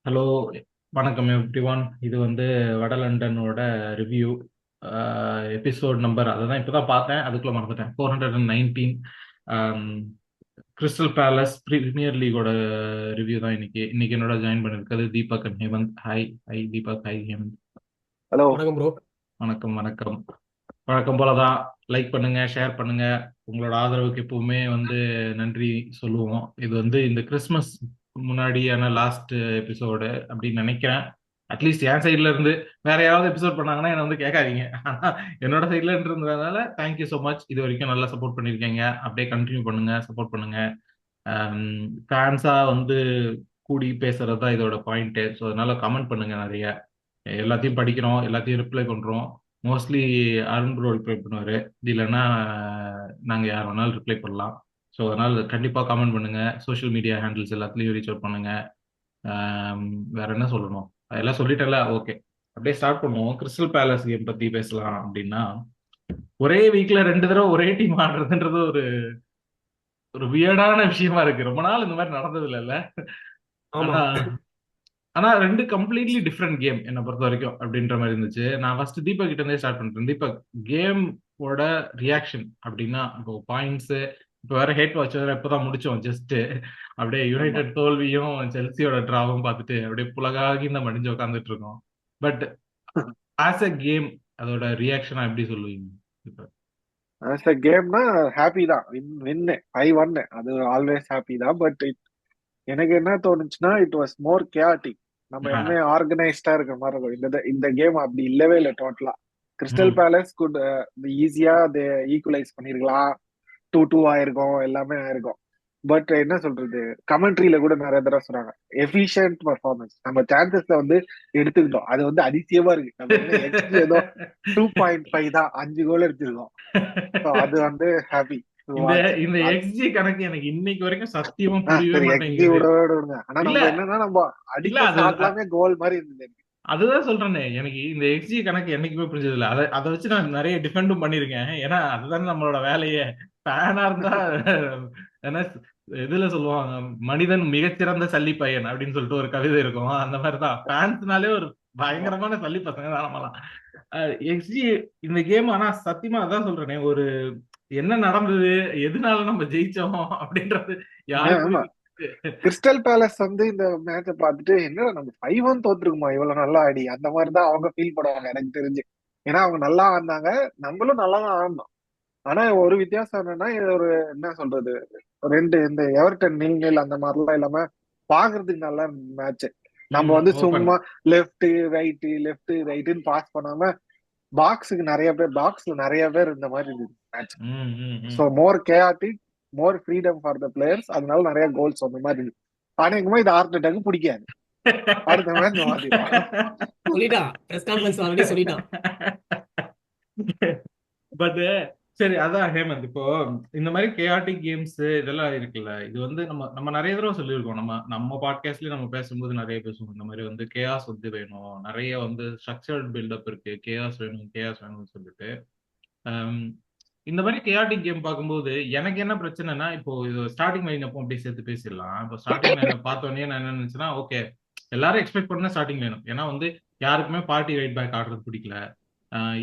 Hello, வணக்கம் everyone. இது வந்து வட லண்டனோட ரிவ்யூ எபிசோட் நம்பர். அதை தான் இப்போ தான் பார்த்தேன், அதுக்குள்ள மறந்துட்டேன். 419. கிறிஸ்டல் பேலஸ் பிரீமியர் லீகோட ரிவ்யூ தான் இன்னைக்கு. இன்னைக்கு என்னோட ஜாயின் பண்ணிருக்கிறது Deepak and Hemant. Hi. Hi Deepak, hi Hemant. Hello. வணக்கம் ப்ரோ. வணக்கம் வணக்கம். வழக்கம் போல தான். லைக் பண்ணுங்க, ஷேர் பண்ணுங்க. உங்களோட ஆதரவுக்கு எப்பவுமே வந்து நன்றி சொல்லுவோம். இது வந்து இந்த கிறிஸ்மஸ் முன்னாடியான லாஸ்ட் எபிசோடு அப்படின்னு நினைக்கிறேன். அட்லீஸ்ட் என் சைட்ல இருந்து. வேற யாராவது எபிசோட் பண்ணாங்கன்னா என்ன வந்து கேட்காதீங்க. ஆனா என்னோட சைட்ல இருந்ததுனால தேங்க்யூ ஸோ மச். இது வரைக்கும் நல்லா சப்போர்ட் பண்ணிருக்கீங்க. அப்படியே கண்டினியூ பண்ணுங்க, சப்போர்ட் பண்ணுங்க. ஃபேன்ஸா வந்து கூடி பேசுறது தான் இதோட பாயிண்ட். ஸோ அதனால கமெண்ட் பண்ணுங்க நிறைய. எல்லாத்தையும் படிக்கிறோம், எல்லாத்தையும் ரிப்ளை பண்றோம். மோஸ்ட்லி அருண் ப்ரோ ரிப்ளை பண்ணுவாரு. இது இல்லைன்னா நாங்க யார் வேணாலும் ரிப்ளை பண்ணலாம். ஸோ அதனால கண்டிப்பா கமெண்ட் பண்ணுங்க. சோஷியல் மீடியா ஹேண்டில்ஸ் எல்லாத்துலயும் ரீச் அவுட் பண்ணுங்க. ஆம், வேற என்ன சொல்லணும்? அதெல்லாம் சொல்லிட்டேன்ல. ஓகே, அப்படியே ஸ்டார்ட் பண்ணுவோம். கிறிஸ்டல் பேலஸ் கேம் பத்தி பேசலாம் அப்படின்னா, ஒரே வீக்ல 2 தடவை ஒரே டீம் ஆடுறதுன்றது ஒரு ஒரு வியர்டான விஷயமா இருக்கு. ரொம்ப நாள் இந்த மாதிரி நடந்தது இல்லைல்ல. ஆமா. ஆனா ஆனா ரெண்டு கம்ப்ளீட்லி டிஃப்ரெண்ட் கேம் என்னை பொறுத்த வரைக்கும் அப்படின்ற மாதிரி இருந்துச்சு. நான் ஃபர்ஸ்ட் தீபக் கிட்ட இருந்தே ஸ்டார்ட் பண்றேன். தீபக், கேமோட ரியாக்ஷன் அப்படின்னா, இப்போ பாயிண்ட்ஸ், இப்போ வேற ஹேட் வாட்ச் வேற இப்பதான் முடிச்சோம் ஜஸ்ட். அப்படியே ஆமா. யுனைடெட் தோல்வியும் செல்சியோட டிராவும் பார்த்துட்டு அப்படியே புலகாகி இந்த மடிஞ்சு உட்காந்துட்டு இருக்கோம். பட் ஆஸ் அ கேம் அதோட ரியாக்ஷனா எப்படி சொல்லுவீங்க தீபக்? ஆஸ் அ கேம்னா ஹாப்பி தான். வின்னு 5-1 அது ஆல்வேஸ் ஹாப்பி தான். பட் எனக்கு என்ன தோணுச்சுன்னா, இட் வாஸ் மோர் கேட்டிக். நம்ம ஆ, எப்பவுமே ஆர்கனைஸ்டா இருக்கிற மாதிரி இருக்கும். இந்த கேம் அப்படி இல்லவே இல்லை டோட்டலா. கிறிஸ்டல் ம், பேலஸ் குட் ஈஸியா அதை ஈக்குவலைஸ் பண்ணிருக்கலாம். 2-2 ஆயிருக்கும், எல்லாமே ஆயிருக்கும். பட் என்ன சொல்றது, கமெண்ட்ரியில கூட நிறைய தடவை சொன்னாங்க எஃபிஷியன்ட் பர்ஃபார்மன்ஸ். நம்ம சான்சஸ்ல வந்து எடுத்துக்கிட்டோம். அது வந்து அதிசயமா இருக்கு. நம்ம என்ன எக்ஸ்ஜி ஏதோ 2.5 தான், 5 கோல் எடுத்திருக்கோம். So அது வந்து ஹாப்பி டு இந்த வாட்ச். இந்த எக்ஸ்ஜி கணக்கு எனக்கு இன்னைக்கு வரைக்கும் சத்தியமா புரியவே சரி, எக்ஸ்ஜி மாட்டேங்குது. விடுங்க. ஆனா இல்ல நம்ம என்னன்னா, நம்ம இல்ல அடிச்ச அது ஷாட் எல்லாமே கோல் மாதிரி இருந்தது எனக்கு. அதுதான் சொல்றேனே. எனக்கு இந்த எக்ஸ்ஜி கணக்கு என்னைக்குமே புரிஞ்சது இல்ல. அதை வச்சு நான் நிறைய டிஃபெண்டும் பண்ணிருக்கேன். ஏன்னா அதுதானே நம்மளோட வேலையே. ஃபேனா இருந்தா என்ன இதுல சொல்லுவாங்க, மனிதன் மிகச்சிறந்த சல்லி பையன் அப்படின்னு சொல்லிட்டு ஒரு கவிதை இருக்கும். அந்த மாதிரிதான் ஃபேன்ஸ்னாலே ஒரு ஆமா. பயங்கரமான சல்லி பசங்க தான் நம்மலாம். எக்ஸ்ஜி இந்த கேம், ஆனா சத்தியமா அதான் சொல்றேனே, ஒரு என்ன நடந்தது, எதனால நம்ம ஜெயிச்சோம் அப்படின்றது யாருக்குமே ஆமா. தெரியாது. கிறிஸ்டல் பேலஸ் வந்து இந்த மேட்சை பார்த்துட்டு என்ன நம்ம 5-1 தோத்துருக்குமா இவ்வளவு நல்லா ஆடி, அந்த மாதிரி தான் அவங்க ஃபீல் பண்ணுவாங்க எனக்கு தெரிஞ்சு. ஏன்னா அவங்க நல்லா ஆடினாங்க, நம்மளும் நல்லா தான் ஆடணும். ஆனா ஒரு வித்தியாசம் என்னன்னா, இது ஒரு என்ன சொல்றது, ரெண்டு இந்த எவர்டன் 0-0 அந்த மாதிரிலாம் இல்லாம பாக்குறதுக்கு நல்லா மேட்ச். நம்ம வந்து ஓபன். சும்மா லெஃப்ட் ரைட்டுன்னு பாஸ் பண்ணாம பாக்ஸ்ல நிறைய பேர் இந்த மாதிரி இருந்தது மேட்ச். ம், hmm, so hmm. More chaotic, more freedom for the players. அதனால நிறைய கோல்ஸ் அந்த மாதிரி இருக்கு. அநேகமா இது ஆர்டெட்டாக்கு பிடிக்காது. அடுத்த மேட்ச் மாத்திடுவான். சொல்லிட்டான். பிரஸ் கான்ஃபரன்ஸ் ஆல்ரெடி சொல்லிட்டான். பட் சரி, அதான் ஹேமந்த். இப்போ இந்த மாதிரி கேஆட்டிக் கேம்ஸ் இதெல்லாம் இருக்குல்ல, இது வந்து நம்ம நம்ம நிறைய தடவை சொல்லியிருக்கோம். நம்ம நம்ம பாட்காஸ்ட்லயே நம்ம பேசும்போது நிறைய பேசுவோம். இந்த மாதிரி வந்து கேஆஸ் வந்து வேணும், நிறைய வந்து ஸ்ட்ரக்சர்ட் பில்டப் இருக்கு, கேஆஸ் வேணும், கேஆஸ் வேணும்னு சொல்லிட்டு. ஆம், இந்த மாதிரி கேஆட்டிக் கேம் பார்க்கும்போது எனக்கு என்ன பிரச்சனைனா, இப்போ இது ஸ்டார்டிங் லைன் அப்போ அப்படியே சேர்த்து பேசிடலாம். இப்போ ஸ்டார்டிங் லைனை பார்த்தோன்னே நான் என்ன நினைச்சேன்னா, ஓகே, எல்லாரும் எக்ஸ்பெக்ட் பண்ண ஸ்டார்டிங் லைன் ஏன்னா வந்து யாருக்குமே பார்ட்டி ரைட் பேக் ஆடுறது பிடிக்கல.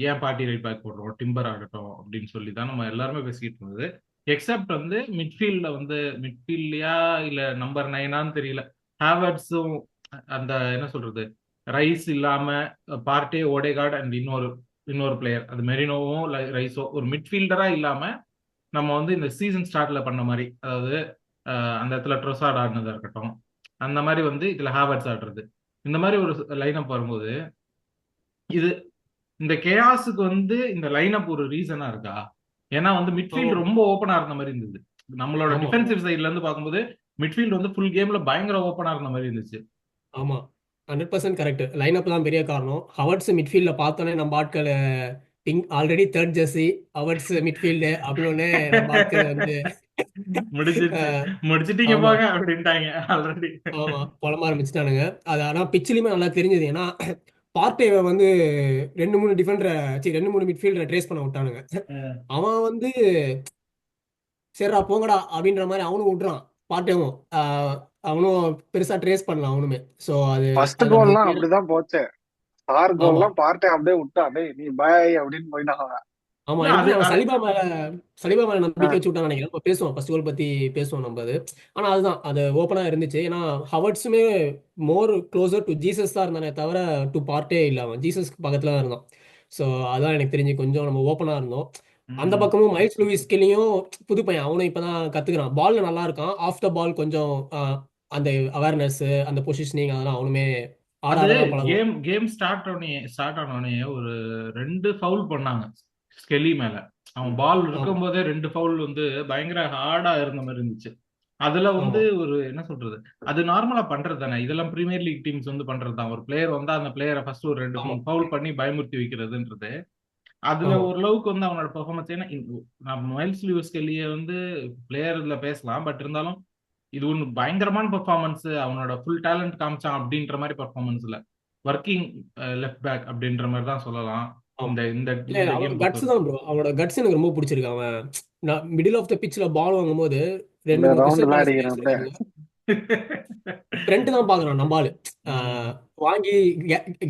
ஏன் பார்ட்டி ரைட் பேக் போடுறோம், டிம்பர் ஆகட்டும் அப்படின்னு சொல்லி தான் நம்ம எல்லாருமே பேசிக்கிட்டு இருந்தது. எக்ஸப்ட் வந்து மிட்ஃபீல்ட்ல வந்து, மிட்ஃபீல்ட்லயா இல்ல நம்பர் 9ஆன்னு தெரியல, ஹேவர்ட்ஸும் அந்த என்ன சொல்றது, ரைஸ் இல்லாம பார்ட்டே, ஓடேகார்ட் அண்ட் இன்னொரு இன்னொரு பிளேயர், அது மெரினோவும் ரைஸோ ஒரு மிட்ஃபீல்டரா இல்லாம நம்ம வந்து இந்த சீசன் ஸ்டார்ட்ல பண்ண மாதிரி, அதாவது அந்த இடத்துல ட்ரொசார்ட் ஆடினதா இருக்கட்டும், அந்த மாதிரி வந்து இதுல ஹேவர்ட்ஸ் ஆடுறது, இந்த மாதிரி ஒரு லைனப் வரும்போது, இது இந்த கேயாஸுக்கு வந்து இந்த லைனப் ஒரு ரீசனா இருக்கா? ஏன்னா வந்து ஆமா, மிட்ஃபீல்ட் ரொம்ப ஓப்பனா இருந்த மாதிரி இருந்தது. நம்மளோட ஆமா, டிஃபென்சிவ் சைட்ல இருந்து பார்க்கும்போது மிட்ஃபீல்ட் வந்து ஃபுல் கேம்ல பயங்கர ஓப்பனா இருந்த மாதிரி இருந்துச்சு. ஆமா. 100% கரெக்ட். லைனப் தான் பெரிய காரணம். ஹவர்ட்ஸ் மிட்ஃபீல்ட்ல பார்த்தோன்னே நம்ம ஆட்கள் pink already third Jersey ஹவர்ட்ஸ் midfield அப்படின்னு நம்ம ஆட்கள் வந்து முடிச்சிருச்சு, அஹ், முடிச்சிட்டீங்க ஆமா, போங்க அப்படின்ட்டாங்க ஆல்ரெடி. ஆமா, புலம்ப ஆரம்பிச்சுட்டானுங்க. அது ஆனால் பிச்சிலுமே நல்லா தெரிஞ்சது. ஏன்னா பார்ட்டேவை வந்து ரெண்டு மூணு டிஃபெண்டரை, ரெண்டு மூணு மிட்ஃபீல்டரை ட்ரேஸ் பண்ண விட்டானுங்க. அவன் வந்து சரிடா போங்கடா அப்படின்ற மாதிரி அவனும் விட்றான் பார்ட்டேவும். அவனும் பெருசா ட்ரேஸ் பண்ணலாம் அவனுமே. ஸோ ஃபர்ஸ்ட் அது நம்ம கோல்லாம் clear- அப்படிதான் போச்சு. ஸ்டார் ஆமா கோல்லாம் பார்ட்டே அப்படியே விட்டா, டேய் நீ பாய் அப்படின்னு போயிட்டாங்க. ஆமா இல்ல எனக்கு அது தெரிஞ்சு அவன் அது சலிபா மேல ஆ, நம்பிக்கை வச்சு விட்டான்னு நினைக்கிறேன். இப்போ பேசுவோம் ஃபர்ஸ்ட் கோல் பத்தி பேசுவோம் நம்ம அது. ஆனா அதுதான் அது ஓப்பனா இருந்துச்சு. ஏன்னா ஹவர்ட்ஸுமே மோர் க்ளோசர் டு ஜீசஸ் தான் இருந்தானே தவிர டு பார்ட்டே இல்லை. அவன் ஜீசஸ்க்கு பக்கத்துல தான் இருந்தான். ஸோ அதான் எனக்கு தெரிஞ்சு கொஞ்சம் நம்ம ஓப்பனா இருந்தோம். அந்த ம். பக்கமும் மைல்ஸ் லூயிஸ் ஸ்கில்லையும் புது பையன் அவனும் இப்பதான் கத்துக்கிறான். பால்ல நல்லா இருக்கான். ஆஃப் த பால் கொஞ்சம் அந்த அவேர்னஸ் அந்த பொசிஷனிங் அதெல்லாம் அவனுமே ஆட அது ஆட தான் பழகும். கேம் ஸ்டார்ட் ஆனோடனே ஒரு 2 ஃபவுல் பண்ணாங்க ஸ்கெலி மேல. அவன் பால் ஆமா இருக்கும்போதே 2 ஃபவுல் வந்து பயங்கர ஹார்டா இருந்த மாதிரி இருந்துச்சு. அதுல வந்து ஆமா ஒரு என்ன சொல்றது, அது நார்மலா பண்றது தானே. இதெல்லாம் பிரீமியர் லீக் டீம்ஸ் வந்து பண்றது தான். ஒரு பிளேயர் வந்தா அந்த பிளேயரை ஃபர்ஸ்ட் ஒரு 2 ஆமா 3 ஃபவுல் பண்ணி பயமுறுத்தி வைக்கிறதுன்றது. அதுல ஆமா ஓரளவுக்கு வந்து அவனோட பெர்ஃபார்மன்ஸ், ஏன்னா நான் மைல்ஸ் லூயிஸ் ஸ்கெல்லியை வந்து பிளேயர்ல பேசலாம், பட் இருந்தாலும் இது ஒன்று பயங்கரமான பெர்ஃபார்மன்ஸ். அவனோட ஃபுல் டேலண்ட் காமிச்சான் அப்படின்ற மாதிரி பெர்ஃபார்மன்ஸ் இல்ல. ஒர்க்கிங் லெஃப்ட் பேக் அப்படின்ற மாதிரி தான் சொல்லலாம் ஆமா இந்த இந்த இல்ல இந்த அவனோட கேம் கட்ஸ் பொறுத்தவரைக்கும். தான் ப்ரோ. அவனோட கட்ஸ் எனக்கு ரொம்ப பிடிச்சிருக்கு. அவன் நான் மிடில் ஆஃப் த பிட்ச்ல பால் வாங்கும்போது இந்த 2 3 ரவுண்ட் கிறிஸ்டல் எல்லாம் பேலஸ் அடிக்கிறேன் பிளேயர்ஸ் அப்படியே. இருக்காங்க. ஃப்ரண்ட் தான் பாக்குறான் நம்ம ஆளு. ம், வாங்கி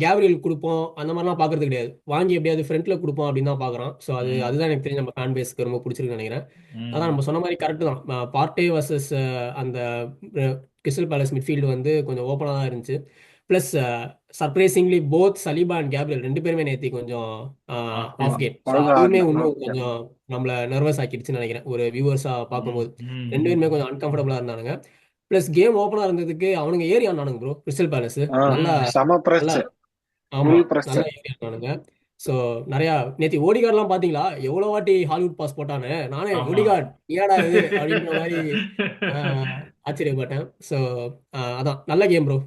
கேப்ரியல் கொடுப்போம் அந்த மாதிரிலாம் பாக்குறது கிடையாது. வாங்கி எப்படியாவது ஃப்ரண்ட்ல கொடுப்போம் அப்படின்னு தான் பாக்குறான். ஸோ ம், அதுதான் எனக்கு தெரிஞ்ச நம்ம ஃபேன் பேஸ்க்கு ரொம்ப பிடிச்சிருக்குன்னு நினைக்கிறேன். அதான் ம். நம்ம சொன்ன மாதிரி கரெக்ட் தான். பார்ட்டே வர்சஸ் அந்த கிறிஸ்டல் பேலஸ் மிட்ஃபீல்டு வந்து கொஞ்சம் ஓப்பனாக தான் இருந்துச்சு. Plus surprisingly both Saliba and Gabriel 2 பேருமே நேத்தி கொஞ்சம் ஆஃப்கேம். Of game. ஸோ ஒழுங்கா அதுவுமே ஆடல. இன்னும் ஓகே. கொஞ்சம் நம்மள நர்வஸ் ஆக்கிடுச்சுன்னு நினைக்கிறேன் ஒரு வியூவர்ஸா ம், பார்க்கும்போது. ம், 2 ம். பேருமே கொஞ்சம் அன்கம்ஃபர்டபுளா இருந்தானுங்க. ப்ளஸ் கேம் ஓப்பனா இருந்ததுக்கு அவனுங்க ஏறி ஆனானுங்க ப்ரோ. கிறிஸ்டல் பேலஸ் ஆ, நல்லா ம். செம பிரஸ், நல்லா ஆமா ஃபுல் பிரஸ். நல்லா ஏறி ஆனானுங்க. ஸோ நிறையா நேத்தி ஓடிகார்ட்லாம் பாத்தீங்களா எவ்வளோ வாட்டி ஹாலிவுட் பாஸ் போட்டானு. நானே ஆமா. ஓடிகார்ட் ஏடா இது அப்படின்ற மாதிரி ஆச்சரியப்பட்டேன். ஸோ அதான் நல்ல கேம் ப்ரோ.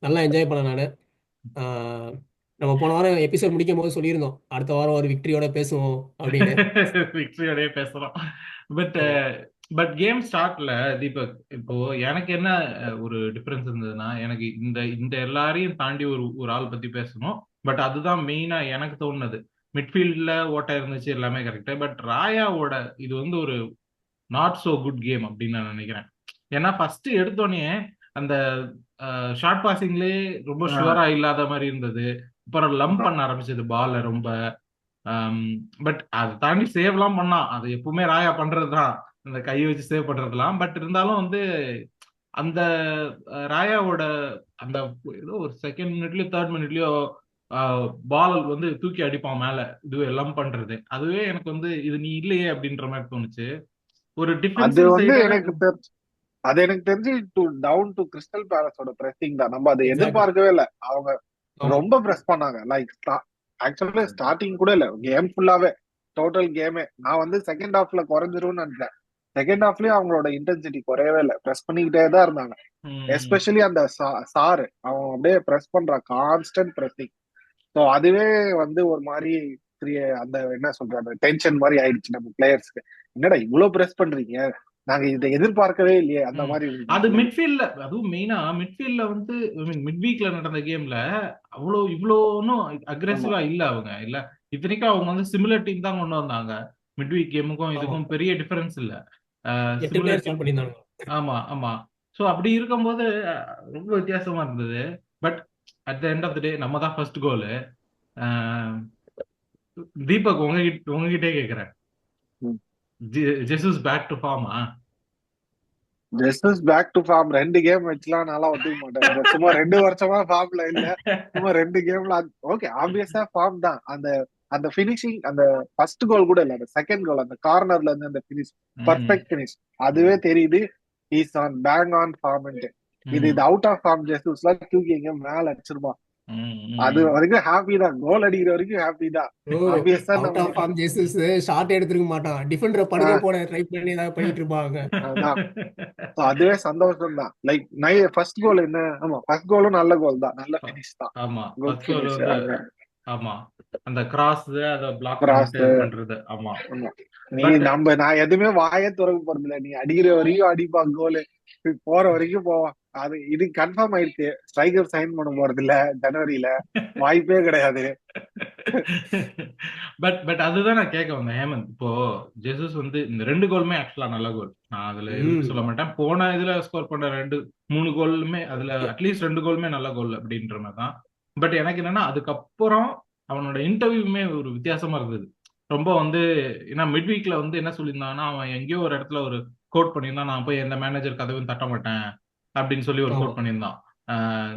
நல்லா என்ஜாய் பண்ணேன் நான். நம்ம போன வாரம் எபிசோட் முடிக்கும் போது சொல்லியிருந்தோம் அடுத்த வாரம் ஒரு விக்டரியோட பேசுவோம் அப்படின்னு. விக்டரியோடய பேசலாம். பட் ஆமா பட் கேம் ஸ்டார்ட்ல தீபக், இப்போ எனக்கு என்ன ஒரு டிஃபரன்ஸ் இருந்ததுன்னா, எனக்கு இந்த இந்த எல்லாரையும் தாண்டி ஒரு ஒரு ஆள் பத்தி பேசணும். பட் அதுதான் மெயினா எனக்கு தோணுனது. மிட்ஃபீல்ட்ல ஓட்டை இருந்துச்சு, எல்லாமே கரெக்ட். பட் ராயாவோட இது வந்து ஒரு நாட் சோ குட் கேம் அப்படின்னு நான் நினைக்கிறேன். ஏன்னா ஃபர்ஸ்ட் எடுத்தோடனே அந்த ஷார்ட் பாசிங்லேயே ரொம்ப ஆ, ஷுவரா இல்லாத மாதிரி இருந்தது. அப்புறம் லம்ப் பண்ண ஆரம்பிச்சது பால ரொம்ப. பட் அதை தாண்டி சேவ்லாம் பண்ணான். அது எப்பவுமே ராயா பண்றதுதான், அந்த கையை வச்சு சேவ் பண்றதுலாம். பட் இருந்தாலும் வந்து அந்த ராயாவோட அந்த ஏதோ ஒரு செகண்ட் மினிட்லயோ தேர்ட் மினிட்லயோ பால் வந்து தூக்கி அடிப்பான் மேல, இது எல்லாம் பண்றது. அதுவே எனக்கு வந்து இது நீ இல்லையே அப்படின்ற மாதிரி தோணுச்சு. ஒரு அது டிஃபென்சிவ் வந்து சைடா. எனக்கு தெரிஞ்சு அது எனக்கு தெரிஞ்சு டவுன் டு கிறிஸ்டல் பேலஸோட பிரஸிங் தான். நம்ம அதை எக்ஸாக்ட்லி எதிர்பார்க்கவே இல்லை. அவங்க ஆமா ரொம்ப பிரஸ் பண்ணாங்க. லைக் ஆக்சுவலா ஸ்டார்டிங் கூட இல்ல, கேம் ஃபுல்லாவே டோட்டல் கேமே நான் வந்து செகண்ட் ஹாஃப்ல குறைஞ்சிரும்னு நினைச்சேன். செகண்ட் ஹாஃப்லயும் அவங்களோட இன்டென்சிட்டி குறையவே இல்லை, பிரஸ் பண்ணிக்கிட்டே தான் இருந்தாங்க. ம், எஸ்பெஷலி அந்த சாரு அவன் அப்படியே பிரஸ் பண்றான், கான்ஸ்டன்ட் பிரஸிங். ஸோ அதுவே வந்து ஒரு மாதிரி அந்த என்ன சொல்ற அந்த டென்ஷன் மாதிரி ஆயிடுச்சு நம்ம பிளேயர்ஸ்க்கு. என்னடா இவ்வளவு பிரஸ் பண்றீங்க, நாங்க இதை எதிர்பார்க்கவே இல்லையே அந்த ம். மாதிரி அது இருந்துச்சு. மிட்ஃபீல்ட்ல, அதுவும் மெயினா மிட்ஃபீல்ட்ல வந்து மிட் வீக்ல நடந்த கேம்ல இவ்வளோ ஒன்றும் ஆமா, அக்ரெசிவா இல்ல அவங்க இல்ல. இத்தனைக்கும் அவங்க வந்து சிமிலர் டீம் தான் கொண்டு வந்தாங்க. மிட் வீக் கேமுக்கும் ஆமா இதுக்கும் பெரிய டிஃபரன்ஸ் இல்ல. 8 பிளேயர் சிமிலர் ஸ்டார்ட் டீம். பண்ணியிருந்தாங்க. ஆமா ஆமா. ஸோ அப்படி இருக்கும்போது ரொம்ப வித்தியாசமா இருந்தது. But at the end of the day நம்ம தான் ஃபர்ஸ்ட் கோல். தீபக், உங்ககிட்டே கேக்குறேன். ஜெசஸ் பேக் டு ஃபார்மா? ஜஸ்டிஸ் பேக் டு ஃபார்ம் 2 கேம் வச்சுலாம் நல்லா ஒத்துக்க மாட்டேன். சும்மா 2 வருஷமா ஃபார்ம்ல இல்ல, சும்மா 2 கேம்ல ஓகே ஆப்வியஸா ஃபார்ம் தான். அந்த அந்த பினிஷிங், அந்த ஃபர்ஸ்ட் கோல் கூட இல்ல, அந்த செகண்ட் கோல் அந்த கார்னர்ல இருந்து அந்த பினிஷ், ம், பர்ஃபெக்ட் பினிஷ். அதுவே தெரியுது is on bang on form. இது ம், அவுட் ஆஃப் ஃபார்ம் ஜெசஸ்லாம் தூக்கி எங்க மேல அடிச்சிருப்பான். ம், அது ம். வரைக்கும் ஹாப்பி தான், கோல் அடிக்கிற வரைக்கும் ஹாப்பி தான். ஓ ஆப்வியஸா அவுட் நம்ம ஆஃப் ஃபார்ம் ஜேசஸ் ஷார்ட் எடுத்துருக்க மாட்டான். டிஃபெண்டரை படுக்க போட ட்ரை பண்ணி ஏதாவது பண்ணிட்டு இருப்பாங்க. அதான். So அதுவே சந்தோஷம் தான். லைக் ஃபர்ஸ்ட் கோல் என்ன, ஆமா ஃபர்ஸ்ட் கோலும் நல்ல கோல் தான், நல்ல பினிஷ் தான், ஆமா, குட் ஃபர்ஸ்ட் கோல் பினிஷ். வந்து அங்க ஆமா, அந்த கிராஸ் அதை பிளாக் கிராஸ். பண்ணிட்டு இது பண்றது. ஆமா. ஆமா, நீ பட் நான் எதுவுமே வாயே திறக்க போறதில்ல, நீ அடிக்கிற வரைக்கும் அடிப்பா கோல், போற வரைக்கும் போவான். அது இது கன்ஃபார்ம் ஆயிடுச்சு, ஸ்ட்ரைக்கர் சைன் பண்ண போறது இல்ல ஜனவரியில, வாய்ப்பே கிடையாது. பட் பட் அதுதான் நான் கேட்க வந்தேன் ஹேமந்த். இப்போ ஜெசஸ் வந்து இந்த 2 கோலுமே ஆக்சுவலா நல்ல கோல், நான் அதுல எதுவுமே சொல்ல ம் மாட்டேன். போன இதுல ஸ்கோர் பண்ண 2 3 கோலுமே அதுல அட்லீஸ்ட் 2 கோலுமே நல்ல கோல் அப்படின்ற மாதிரி தான். பட் எனக்கு என்னன்னா அதுக்கப்புறம் அவனோட இன்டர்வியூமே ஒரு வித்தியாசமா இருந்தது. ரொம்ப வந்து ஏன்னா மிட் வீக்ல வந்து என்ன சொல்லியிருந்தான்னா, அவன் எங்கேயோ ஒரு இடத்துல ஒரு கோட் பண்ணியிருந்தான், நான் போய் எந்த மேனேஜர் கதவும் தட்ட மாட்டேன் அப்படின்னு சொல்லி ஒரு ஆமா கோட் பண்ணியிருந்தான்.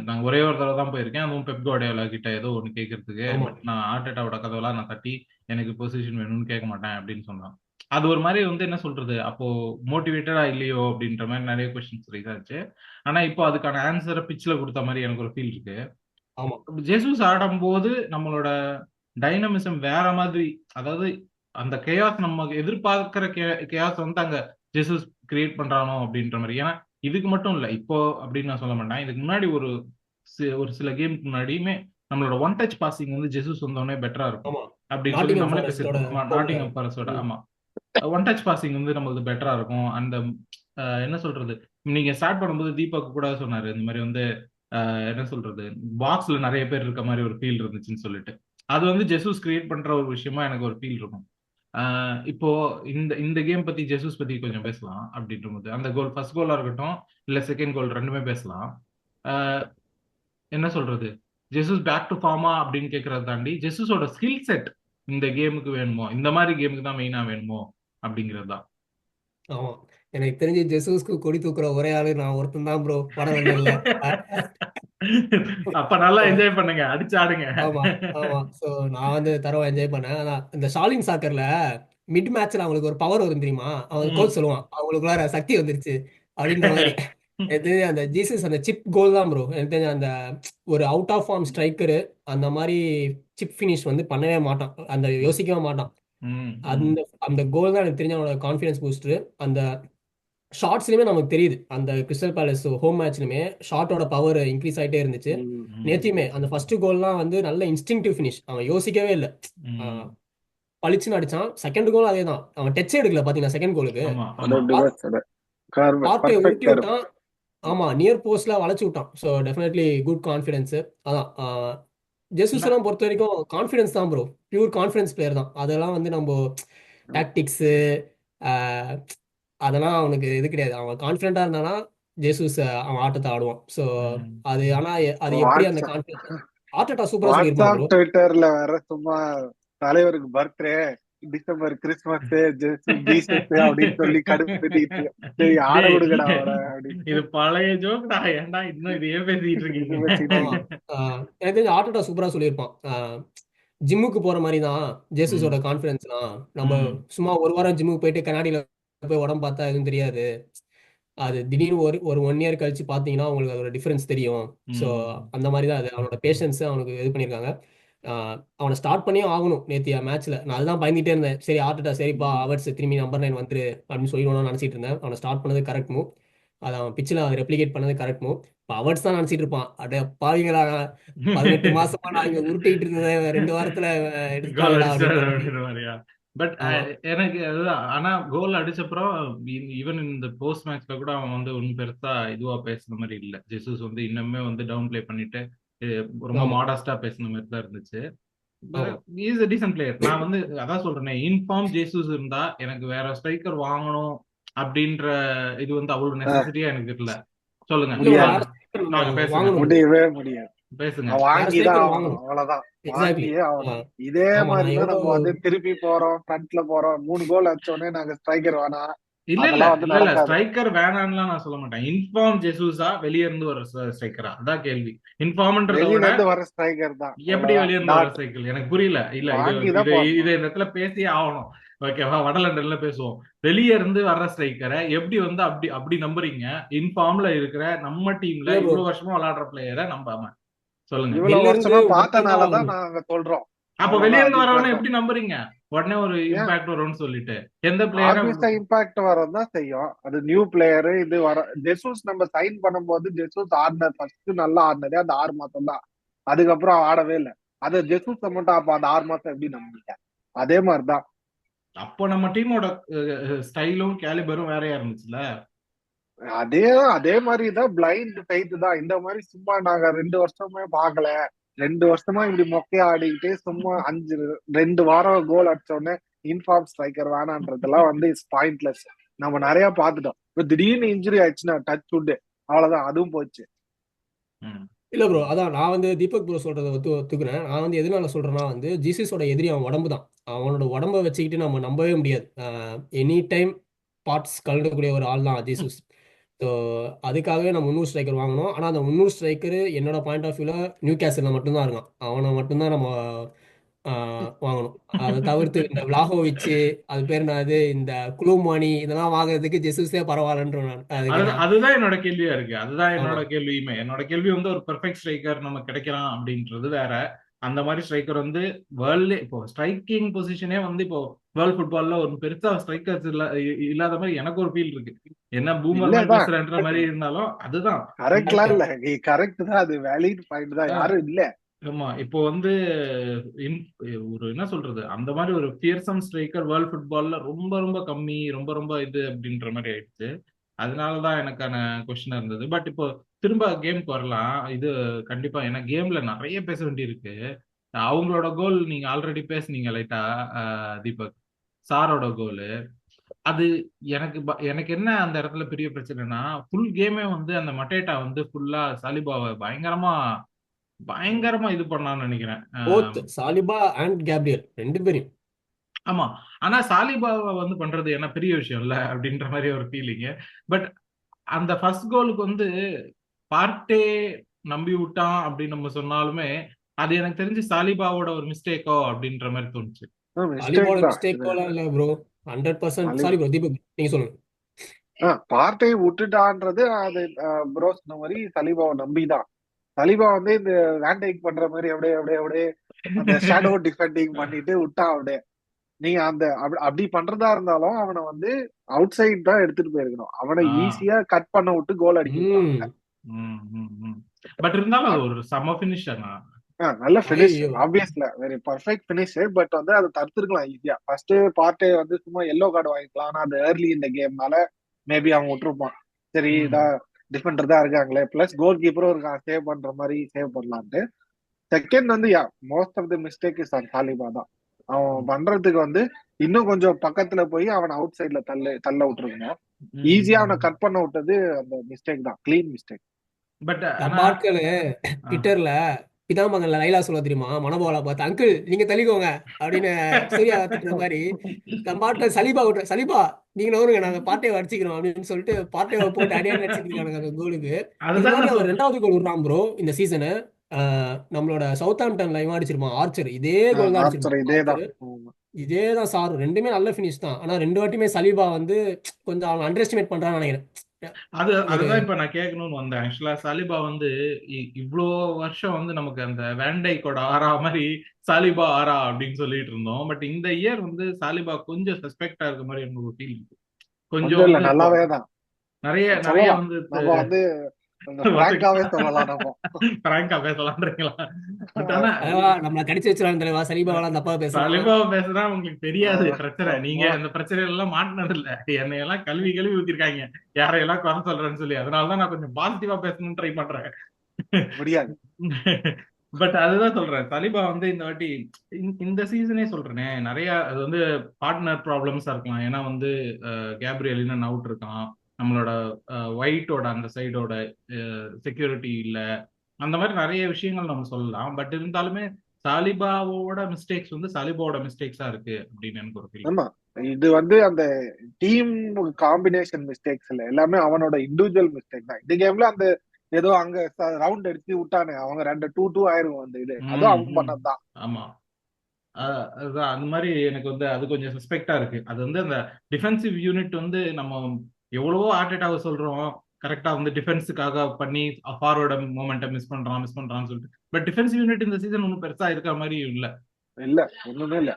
நான் ஒரே ஒரு தடவை தான் போயிருக்கேன், அதுவும் பெப் கார்டியோலா கிட்ட ஏதோ ஒன்று கேட்கறதுக்கு. ஆமா பட் நான் ஆர்டெட்டாவோட கதவெல்லாம் நான் தட்டி எனக்கு பொசிஷன் வேணும்னு கேட்க மாட்டேன் அப்படின்னு சொன்னான். அது ஒரு மாதிரி வந்து என்ன சொல்றது, அப்போ மோட்டிவேட்டடா இல்லையோ அப்படின்ற மாதிரி நிறைய கொஸ்டின்ஸ் ரைஸ் ஆச்சு. ஆனா இப்போ அதுக்கான ஆன்சரை பிச்சில் கொடுத்த மாதிரி எனக்கு ஒரு ஃபீல் இருக்கு. ஆமா ஜெசூஸ் ஆடும்போது நம்மளோட டைனமிசம் வேற மாதிரி, அதாவது அந்த கேயாஸ் நம்ம எதிர்பார்க்கிற கேயாஸ் வந்து அங்க ஜெசூஸ் கிரியேட் பண்றானோ அப்படின்ற மாதிரி. ஏன்னா இதுக்கு மட்டும் இல்ல இப்போ அப்படின்னு நான் சொல்ல மாட்டேன், இதுக்கு முன்னாடி ஒரு சில கேமுக்கு முன்னாடியுமே நம்மளோட ஒன் டச் பாசிங் வந்து ஜெசூஸ் வந்தோடனே பெட்டரா இருக்கும் ஆமா அப்படின்னு சொல்லி நாட்டிங்ஹாம் நம்மளே ஃபாரஸ்டோட பேசியிருப்போம். ஆமா, ஹோம்ல. நாட்டிங்ஹாம் ஃபாரஸ்டோட. ம் ஆமா, ஒன் டச் பாசிங் வந்து நம்மளுக்கு பெட்டரா இருக்கும். அந்த என்ன சொல்றது, நீங்க ஸ்டார்ட் பண்ணும்போது தீபக் கூட சொன்னாரு இந்த மாதிரி வந்து என்ன சொல்றது, பாக்ஸ்ல நிறைய பேர் இருக்க மாதிரி ஒரு ஃபீல் இருந்துச்சுன்னு சொல்லிட்டு. அது வந்து ஜெசூஸ் கிரியேட் பண்ற ஒரு விஷயமா எனக்கு ஒரு ஃபீல் இருக்கும். இப்போ இந்த இந்த கேம் பத்தி ஜெசூஸ் பத்தி கொஞ்சம் பேசலாம் அப்படின்ற போது, அந்த கோல் ஃபர்ஸ்ட் கோலா இருக்கட்டும் இல்ல செகண்ட் கோல் ரெண்டுமே பேசலாம். ஆஹ் என்ன சொல்றது, ஜெசூஸ் பேக் டு ஃபார்மா அப்படின்னு கேட்கறத தாண்டி ஜெசூஸோட ஸ்கில் செட் இந்த கேமுக்கு வேணுமோ, இந்த மாதிரி கேமுக்கு தான் மெயினா வேணுமோ அப்படிங்கிறது தான். ஆமா எனக்கு தெரிஞ்சு ஜெசூஸ்க்கு கொடி தூக்குற ஒரே ஆளு நான் ஒருத்தன் தான் ப்ரோ வடலண்டன்ல. அப்ப நல்லா என்ஜாய் பண்ணுங்க, அடிச்சு ஆடுங்க. ஆமா ஆமா ஸோ நான் வந்து தரவா என்ஜாய் பண்ணேன். ஆனா இந்த ஷாலின் சாக்கர்ல மிட் மேட்ச்ல அவங்களுக்கு ஒரு பவர் வரும் தெரியுமா, அவன் கோச் ம். சொல்லுவான் அவங்களுக்குள்ளார சக்தி வந்துருச்சு அப்படின்ற மாதிரி. இது அந்த ஜீசஸ் அந்த சிப் கோல் தான் ப்ரோ எனக்கு தெரிஞ்ச அந்த ஒரு அவுட் ஆஃப் ஃபார்ம் ஸ்ட்ரைக்கரு அந்த மாதிரி சிப் ஃபினிஷ் வந்து பண்ணவே மாட்டான், அந்த யோசிக்கவே மாட்டான். ம், ம், அந்த அந்த கோல் தான் எனக்கு தெரிஞ்ச அவனோட கான்ஃபிடன்ஸ் பூஸ்டர். அந்த ஷார்ட்ஸ்லயுமே நமக்கு தெரியுது அந்த கிறிஸ்டல் பேலஸ் ஹோம் மேட்ச்லுமே ஷாட்டோட பவர் இன்க்ரீஸ் ஆயிட்டே இருந்துச்சு. ம், நேத்தியுமே அந்த ஃபர்ஸ்ட் கோல்லாம் வந்து நல்ல இன்ஸ்டிங்டிவ் ஃபினிஷ், அவன் யோசிக்கவே இல்லை, ம். பளிச்சுன்னு அடிச்சான். செகண்ட் கோல் அதே தான், அவன் டச்சே எடுக்கல பாத்தீங்கன்னா செகண்ட் கோலுக்கு. ஆமா, ஆமா. பார்ட்டை உருட்டி பர்ஃபெக்டா இருக்கும். விட்டான். ஆமா நியர் போஸ்ட்ல வளைச்சு விட்டான். So definitely good confidence. அதான் ஜெசூஸ் ந- எல்லாம் பொறுத்த வரைக்கும் கான்ஃபிடன்ஸ் தான் ப்ரோ, பியூர் கான்ஃபிடன்ஸ் பிளேயர் தான். அதெல்லாம் வந்து நம்ம டாக்டிக்ஸு அதெல்லாம் அவனுக்கு இது கிடையாது. அவன் கான்ஃபிடென்ட்டா இருந்தானா ஜேசூஸ் அவன் ஆட்டத்தை ஆடுவான். ஸோ ம். அது ஆனா அது எப்படி அந்த வாட்ஸ்அப் கான்ஃபிடன்ஸ் ஆர்டெட்டா சூப்பரா சொல்லியிருப்பான் வாட்ஸ்அப் ப்ரோ. ட்விட்டர்ல வேற சும்மா தலைவருக்கு பர்த்டே, டிசம்பர் கிறிஸ்துமஸ், ஜீசஸ் அப்படின்னு சொல்லி கடுப்பேத்திட்டு இருக்கு. சரி ஆட டேய், விடுங்கடா அவரை அப்படின்னு இது பழைய ஜோக்டா, ஏன்டா இன்னும் இதையே பேசிட்டு இருக்கீங்க? இது வச்சுக்கிட்டு ஆமா இருக்கு. எனக்கு தெரிஞ்ச ஆர்டெட்டா சூப்பரா சொல்லியிருப்பான். ஜிம்முக்கு போற மாதிரி தான் ம், ஜேசஸோட கான்ஃபிடன்ஸ்லாம். நம்ம ம், சும்மா ஒரு வாரம் ஜிம்முக்கு போயிட்டு கண்ணாடியில போய் உடம்பு பார்த்தா எதுவும் தெரியாது. அது திடீர்னு ஒரு ஒரு 1 இயர் கழிச்சு பார்த்தீங்கன்னா உங்களுக்கு அதோட டிஃபரன்ஸ் தெரியும். ஸோ ம், அந்த மாதிரி தான் அது அவனோட பேஷன்ஸ் அவனுக்கு இது பண்ணியிருக்காங்க. அவனை ஸ்டார்ட் பண்ணியே ஆகணும் நேத்தியா மேட்ச்ல. நான் அதுதான் பயந்துட்டே இருந்தேன். சரி ஆர்டெட்டா சரிப்பா அவர்ஸ் திரும்பி நம்பர் 9 வந்துரு அப்படின்னு சொல்லிடுவானு நினைச்சிட்டு இருந்தேன். அவனை ஸ்டார்ட் பண்ணது கரெக்ட் மூவ். அதை அவன் பிச்சில் அவன் ரெப்ளிகேட் பண்ணது கரெக்ட் மூவ். இப்போ அவர்ஸ் தான் நினைச்சிட்டு இருப்பான், அட பாவீங்களா 18 மாசமா நான் இங்க உருட்டிட்டு இருந்ததை 2 வாரத்துல கோல் எடுத்துட்டாங்கடா அடிச்சாரு அப்படின்ற மாதிரி. அப்படின்ற மாதிரியா? பட் ஆமா எனக்கு அதுதான். ஆனா கோல் அடிச்சப்புறம் ஈவன் இந்த போஸ்ட் மேட்ச்ல கூட அவன் வந்து ஒன்னும் பெருசா இதுவா பேசுன மாதிரி இல்ல. ஜெசூஸ் வந்து இன்னுமே வந்து டவுன் ப்ளே பண்ணிட்டு ரொம்ப ஆமா மாடஸ்டா பேசுன மாதிரி தான் இருந்துச்சு. ஆமா இஸ் a decent பிளேயர். நான் வந்து அதான் சொல்றேனே, இன்ஃபார்ம் ஜேசூஸ் இருந்தா எனக்கு வேற ஸ்ட்ரைக்கர் வாங்கணும் அப்படின்ற இது வந்து அவ்வளவு ஆஹ், நெசசிட்டியா எனக்கு இல்ல. சொல்லுங்க, இல்ல ப்ரோ முடியாது, வேற ஸ்ட்ரைக்கர் நம்ம வாங்க பேசுங்க, வாங்கணும் ப்ரோ. முடியவே முடியாது. பேசுங்க. வேற வாங்கிதான் ஸ்ட்ரைக்கர் ஆகணும், வாங்கணும். அவ்வளவுதான். எக்ஸாக்ட்லி. வாங்கியே ஆகணும். இதே ஆமா நான் மாதிரிதான் எவ்வளோ நம்ம வந்து திருப்பி போறோம், ஃப்ரண்ட்ல போறோம், 3 கோல் அடிச்சோடனே நாங்க ஸ்ட்ரைக்கர் வேணாம், இல்ல இல்ல அதெல்லாம் வந்து இல்ல இல்ல நடக்காது. ஸ்ட்ரைக்கர் வேணான்னுலாம் நான் சொல்ல மாட்டேன். இன்ஃபார்ம் ஜெசூஸா வெளிய இருந்து வர ஸ்ட்ரைக்கரா, அதான் கேள்வி. இன்ஃபார்ம்ன்றத வெளியில விட இருந்து வர ஸ்ட்ரைக்கர் தான், எப்படி அவ்வளவுதான். வெளிய இருந்து வர டாட் ஸ்ட்ரைக்கர் எனக்கு புரியல. இல்ல இது வாங்கிதான் இது இது போடணும். இந்த இடத்துல பேசியே ஆகணும். ஓகேவா, வடலண்டன்ல பேசுவோம். வெளிய இருந்து வர்ற ஸ்ட்ரைக்கரை எப்படி வந்து அப்படி அப்படி நம்புறீங்க? இன்ஃபார்ம்ல இருக்கிற நம்ம டீம்ல இல்ல ப்ரோ, இவ்வளவு வருஷமா விளையாடுற பிளேயரை நம்பாம சொல்லுங்க. இவ்வளவு வெளில இருந்து வருஷமா ஒருத்தன் தான் பார்த்தனாலதான் வரணும். நாங்க சொல்றோம். அப்ப வெளிய அவ்வளவுதான், அது இருந்து வரவனை வித்தியாசம். எப்படி நம்புறீங்க? உடனே ஒரு ஏன் இம்பாக்ட் வரும்னு சொல்லிட்டு எந்த பிளேயரை? ஆப்வியஸா இம்பாக்ட் வரதான் செய்யும். அது நியூ பிளேயரு இது வர. ஜெசூஸ் நம்ம சைன் பண்ணும்போது ஜெசூஸ் ஆடின ஃபர்ஸ்ட் நல்லா ஆடினதே அந்த 6 மாசம் தான். அதுக்கப்புறம் ஆடவே இல்லை. அது ஜெசூஸ் மட்டும் அப்ப அந்த 6 மாசம் எப்படி நம்புவீங்க? அதே மாதிரிதான். அப்போ நம்ம டீமோட ஸ்டைலும் கேலிபரும் வேறையா இருந்துச்சுல. அதே அதே மாதிரிதான் பிளைண்ட் ஃபெய்த் தான். இந்த மாதிரி சும்மா நாங்க 2 வருஷமே பார்க்கல, 2 வருஷமா இப்படி மொக்கையா ஆடிக்கிட்டு சும்மா 2 வாரம் கோல் அடிச்ச உடனே இன்ஃபார்ம் ஸ்ட்ரைக்கர் வேணான்றதெல்லாம் வந்து இட்ஸ் பாயிண்ட்லெஸ். நம்ம நிறைய பார்த்துட்டோம். இப்ப திடீர்னு இன்ஜுரி ஆயிடுச்சுன்னா டச் வுட், அவ்வளவுதான், அதுவும் போச்சு. ம். இல்ல ப்ரோ, அதான் நான் வந்து தீபக் ப்ரோ சொல்றதை ஒத்துக்கிறேன். நான் வந்து எதனால சொல்றேன்னா வந்து ஜீசஸோட எதிரி அவன் உடம்பு தான். அவனோட உடம்ப வச்சுக்கிட்டு நம்ம நம்பவே முடியாது. எனி டைம் பார்ட்ஸ் கலண்டக்கூடிய ஒரு ஆள் தான் ஜீசஸ். ஸோ அதுக்காகவே நம்ம முன்னூறு ஸ்ட்ரைக்கர் வாங்கணும். ஆனால் அந்த முன்னூறு ஸ்ட்ரைக்கர் என்னோட பாயிண்ட் ஆஃப் வியூவில் நியூ கேசலில் மட்டும்தான் இருக்கான். அவனை மட்டும்தான் நம்ம வாங்கணும். அதை தவிர்த்து இந்த விளாகோவிச்சு, அது பேர் என்னது, இந்த குளூமானி இதெல்லாம் வாங்குறதுக்கு ஜெசஸே பரவாயில்லன்ற நான் அதுக்கு நான் அதுதான் என்னோட கேள்வியா இருக்கு. அதுதான் ஆமா. என்னோட கேள்வியுமே. என்னோட கேள்வி வந்து ஒரு பெர்ஃபெக்ட் ஸ்ட்ரைக்கர் நம்ம கிடைக்கிறான் அப்படின்றது வேற. அந்த மாதிரி ஸ்ட்ரைக்கர் வந்து வேர்ல்டு இப்போ ஸ்ட்ரைக்கிங் பொசிஷனே வந்து இப்போ வேர்ல்ட் ஃபுட்பால்ல ஒரு பெருசா ஸ்ட்ரைக்கர்ஸ் இல்லாத மாதிரி எனக்கு ஒரு ஃபீல் இருக்கு. என்ன பூமர் மாதிரி இல்லதான் பேசுறேன்ற மாதிரி இருந்தாலும் அதுதான் கரெக்ட்லாம் இல்ல, கரெக்ட் தான், அது வேலிட் பாயிண்ட் தான், ஆஹ் யாரும் இல்ல. ஆமா. இப்போ வந்து இன்- ஒரு என்ன சொல்றது, அந்த மாதிரி ஒரு ஃபியர்சம் ஸ்ட்ரைக்கர் வேர்ல்ட் ஃபுட்பால்ல ரொம்ப ரொம்ப கம்மி, ரொம்ப ரொம்ப இது அப்படின்ற மாதிரி ஆயிடுச்சு. அதனாலதான் எனக்கான கொஸ்டினா இருந்தது. பட் இப்போ திரும்ப கேம்க்கு வரலாம். இது கண்டிப்பா ஏன்னா கேம்ல நிறைய பேச வேண்டியிருக்கு. அவங்களோட கோல் நீங்க ஆல்ரெடி பேசுனீங்க லைட்டா, தீபக். சாரோட கோல் அது எனக்கு என்ன அந்த இடத்துல பெரிய பிரச்சனைனா, ஃபுல் கேமே வந்து அந்த மட்டேட்டா வந்து ஃபுல்லா சாலிபாவை பயங்கரமா பயங்கரமா இது பண்ணான்னு நினைக்கிறேன். போத் சாலிபா அண்ட் கேப்ரியல் ரெண்டு பேரும். ஆமா. ஆனா சாலிபாவை வந்து பண்றது என்ன பெரிய விஷயம் இல்ல அப்படின்ற மாதிரி ஒரு ஃபீலிங். பட் அந்த ஃபர்ஸ்ட் கோலுக்கு வந்து பார்ட்டே நம்பி விட்டான் அப்படின்னு நம்ம சொன்னாலுமே அது எனக்கு தெரிஞ்சு சாலிபாவோட ஒரு மிஸ்டேக்கோ அப்படின்ற மாதிரி தோணுச்சு. சாலிபாவோட மிஸ்டேக் தான் இது. மிஸ்டேக்கோலாம் இல்லை ப்ரோ, 100%. சாரி ப்ரோ, தீபக் நீங்க சொல்லுங்க. பார்ட்டை விட்டுட்டான்றது அது ப்ரோ சொன்ன மாதிரி சலீபாவை நம்பிதான். சலீபா வந்து இந்த வேண்டைக் பண்ற மாதிரி அப்படியே அப்படியே அப்படியே அந்த ஷேடோ டிஃபெண்டிங் பண்ணிட்டு விட்டான் அப்படியே. நீங்க அந்த அப்படி பண்றதா இருந்தாலும் அவனை வந்து அவுட் சைட் தான் எடுத்துட்டு போயிருக்கணும். அவனை ஆஹ் ஈஸியா கட் பண்ண விட்டு கோல் அடிக்கிருக்கலாம். பட் இருந்தாலும் அது ஒரு செம ஃபினிஷர். நல்ல பினிஷ், ஐயோ. ஆப்வியஸ்ல வெரி பர்ஃபெக்ட் பினிஷ். பட் வந்து அதை தடுத்துருக்கலாம் ஈஸியா. ஃபர்ஸ்ட் பார்ட்டே வந்து சும்மா எல்லோ கார்டு வாங்கிக்கலாம். ஆனா அது ஏர்லி இந்த கேம்னால மேபி அவன் விட்டுருப்பான். சரி, இதான் டிஃபெண்டர் தான் இருக்காங்களே, பிளஸ் கோல் கீப்பரும் இருக்கான், சேவ் பண்ற மாதிரி சேவ் பண்ணலான்ட்டு. செகண்ட் வந்து most of the mistake is on Saliba தான். அவன் பண்றதுக்கு வந்து இன்னும் கொஞ்சம் பக்கத்துல போய் அவன் அவுட் சைட்ல தள்ள விட்டுருக்கணும். ஈஸியா அவனை கட் பண்ண விட்டது அந்த மிஸ்டேக் தான், கிளீன் மிஸ்டேக். பட் நம்ம ஆட்கள் ட்விட்டர்ல பிதாமகன்ல லைலா சொல்ல தெரியுமா, மனோபாலா பார்த்து அங்கிள் நீங்க தள்ளிக்கோங்க அப்படின்னு சூர்யா திட்டுற மாதிரி நம்ம ஆட்கள் சலீபா விட்டு, சலீபா நீங்க நவருங்க நாங்க பார்ட்டியை அடிச்சுக்கிறோம் அப்படின்னு சொல்லிட்டு பார்ட்டியை போட்டு அடியாடி அடிச்சுட்டு இருக்கானுங்க அந்த கோலுக்கு. இது அதுதான் மாதிரி நான் அவர் 2வது கோல் விடுறான் ப்ரோ இந்த சீசனு. நம்மளோட சவுத் ஆம்டன்ல இவன் அடிச்சிருப்பான் ஆர்ச்சர், இதே கோல் தான் அடிச்சிருப்பான் இதேதான். ஆர்ச்சர். இதே தான் சார், ரெண்டுமே நல்ல ஃபினிஷ் தான். ஆனா 2 வாட்டியுமே சலீபா வந்து கொஞ்சம் அவன் அண்டர் எஸ்டிமேட் பண்றான்னு நினைக்கிறேன். ஒரு அதுதான் இப்ப நான் கேட்கணும்னு வந்தேன். ஆக்சுவலா சாலிபா வந்து இவ்வளோ வருஷம் வந்து நமக்கு அந்த வேண்டைக்கோட ஆறா மாதிரி சாலிபா ஆறா அப்படின்னு சொல்லிட்டு இருந்தோம். பட் இந்த இயர் வந்து சாலிபா கொஞ்சம் சஸ்பெக்டா இருக்க மாதிரி எனக்கு ஒரு ஃபீல் இருக்கு. கொஞ்சம் இல்ல, வந்து இப்போ நல்லாவே தான் நிறைய நிறைய சொல்லலாம். வந்து நம்ம வந்து பிராங்காவே சொல்லலாம். நம்ம பிராங்கா பேசலான்றீங்களா? பட் ஆனா தலைவா நம்மள கடிச்சு வச்சிருவாங்க தலைவா, சலீபாவெல்லாம் தப்பா பேசலாம். சாலிபா பேசுனா உங்களுக்கு தெரியாது பிரச்சனை. நீங்க அந்த பிரச்சனையில எல்லாம் மாட்டினது இல்ல. என்னையெல்லாம் கல்வி கல்வி ஊத்திருக்காங்க யாரையெல்லாம் குறை சொல்றேன்னு சொல்லி. அதனாலதான் நான் கொஞ்சம் பாசிட்டிவா பேசணும்னு ட்ரை பண்றேன். முடியாது. பட் அதுதான் சொல்றேன், சலிபா வந்து இந்த வாட்டி இந்த சீசனே சொல்றேனே நிறைய அது வந்து பார்ட்னர் ப்ராப்ளம்ஸா இருக்கலாம். ஏன்னா வந்து கேப்ரியல் இன்னும் அவுட் இருக்கான். நம்மளோட ஒயிட்டோட அந்த சைடோட செக்யூரிட்டி இல்ல. அந்த மாதிரி நிறைய விஷயங்கள் நம்ம சொல்லலாம். பட் இருந்தாலுமே சாலிபாவோட மிஸ்டேக்ஸ் வந்து சாலிபாவோட மிஸ்டேக்ஸா இருக்கு அப்படின்னு எனக்கு ஒரு ஃபீல். ஆமா, இது வந்து அந்த டீம் காம்பினேஷன் மிஸ்டேக்ஸ் இல்ல, எல்லாமே அவனோட இண்டிவிஜுவல் மிஸ்டேக் தான். இந்த கேம்ல அந்த ஏதோ அங்க ரவுண்ட் அடிச்சு விட்டானே, அவங்க 2-2 ஆயிருக்கும் அந்த இது, அதுவும் அவன் பண்ணதுதான். ஆமா. அதுதான் அந்த மாதிரி எனக்கு வந்து அது கொஞ்சம் சஸ்பெக்டா இருக்கு. அது வந்து அந்த டிஃபென்சிவ் யூனிட் வந்து நம்ம எவ்வளவோ ஆர்டேட்டாவை சொல்றோம் கரெக்டா வந்து டிஃபென்ஸுக்காக பண்ணி ஃபார்வர்ட மூமெண்ட்டை மிஸ் பண்றான்னு சொல்லிட்டு. பட் டிஃபென்சிவ் யூனிட் இந்த சீசன் ஒன்றும் பெருசா இருக்கிற மாதிரி இல்ல. இல்ல, ஒண்ணுமே இல்ல.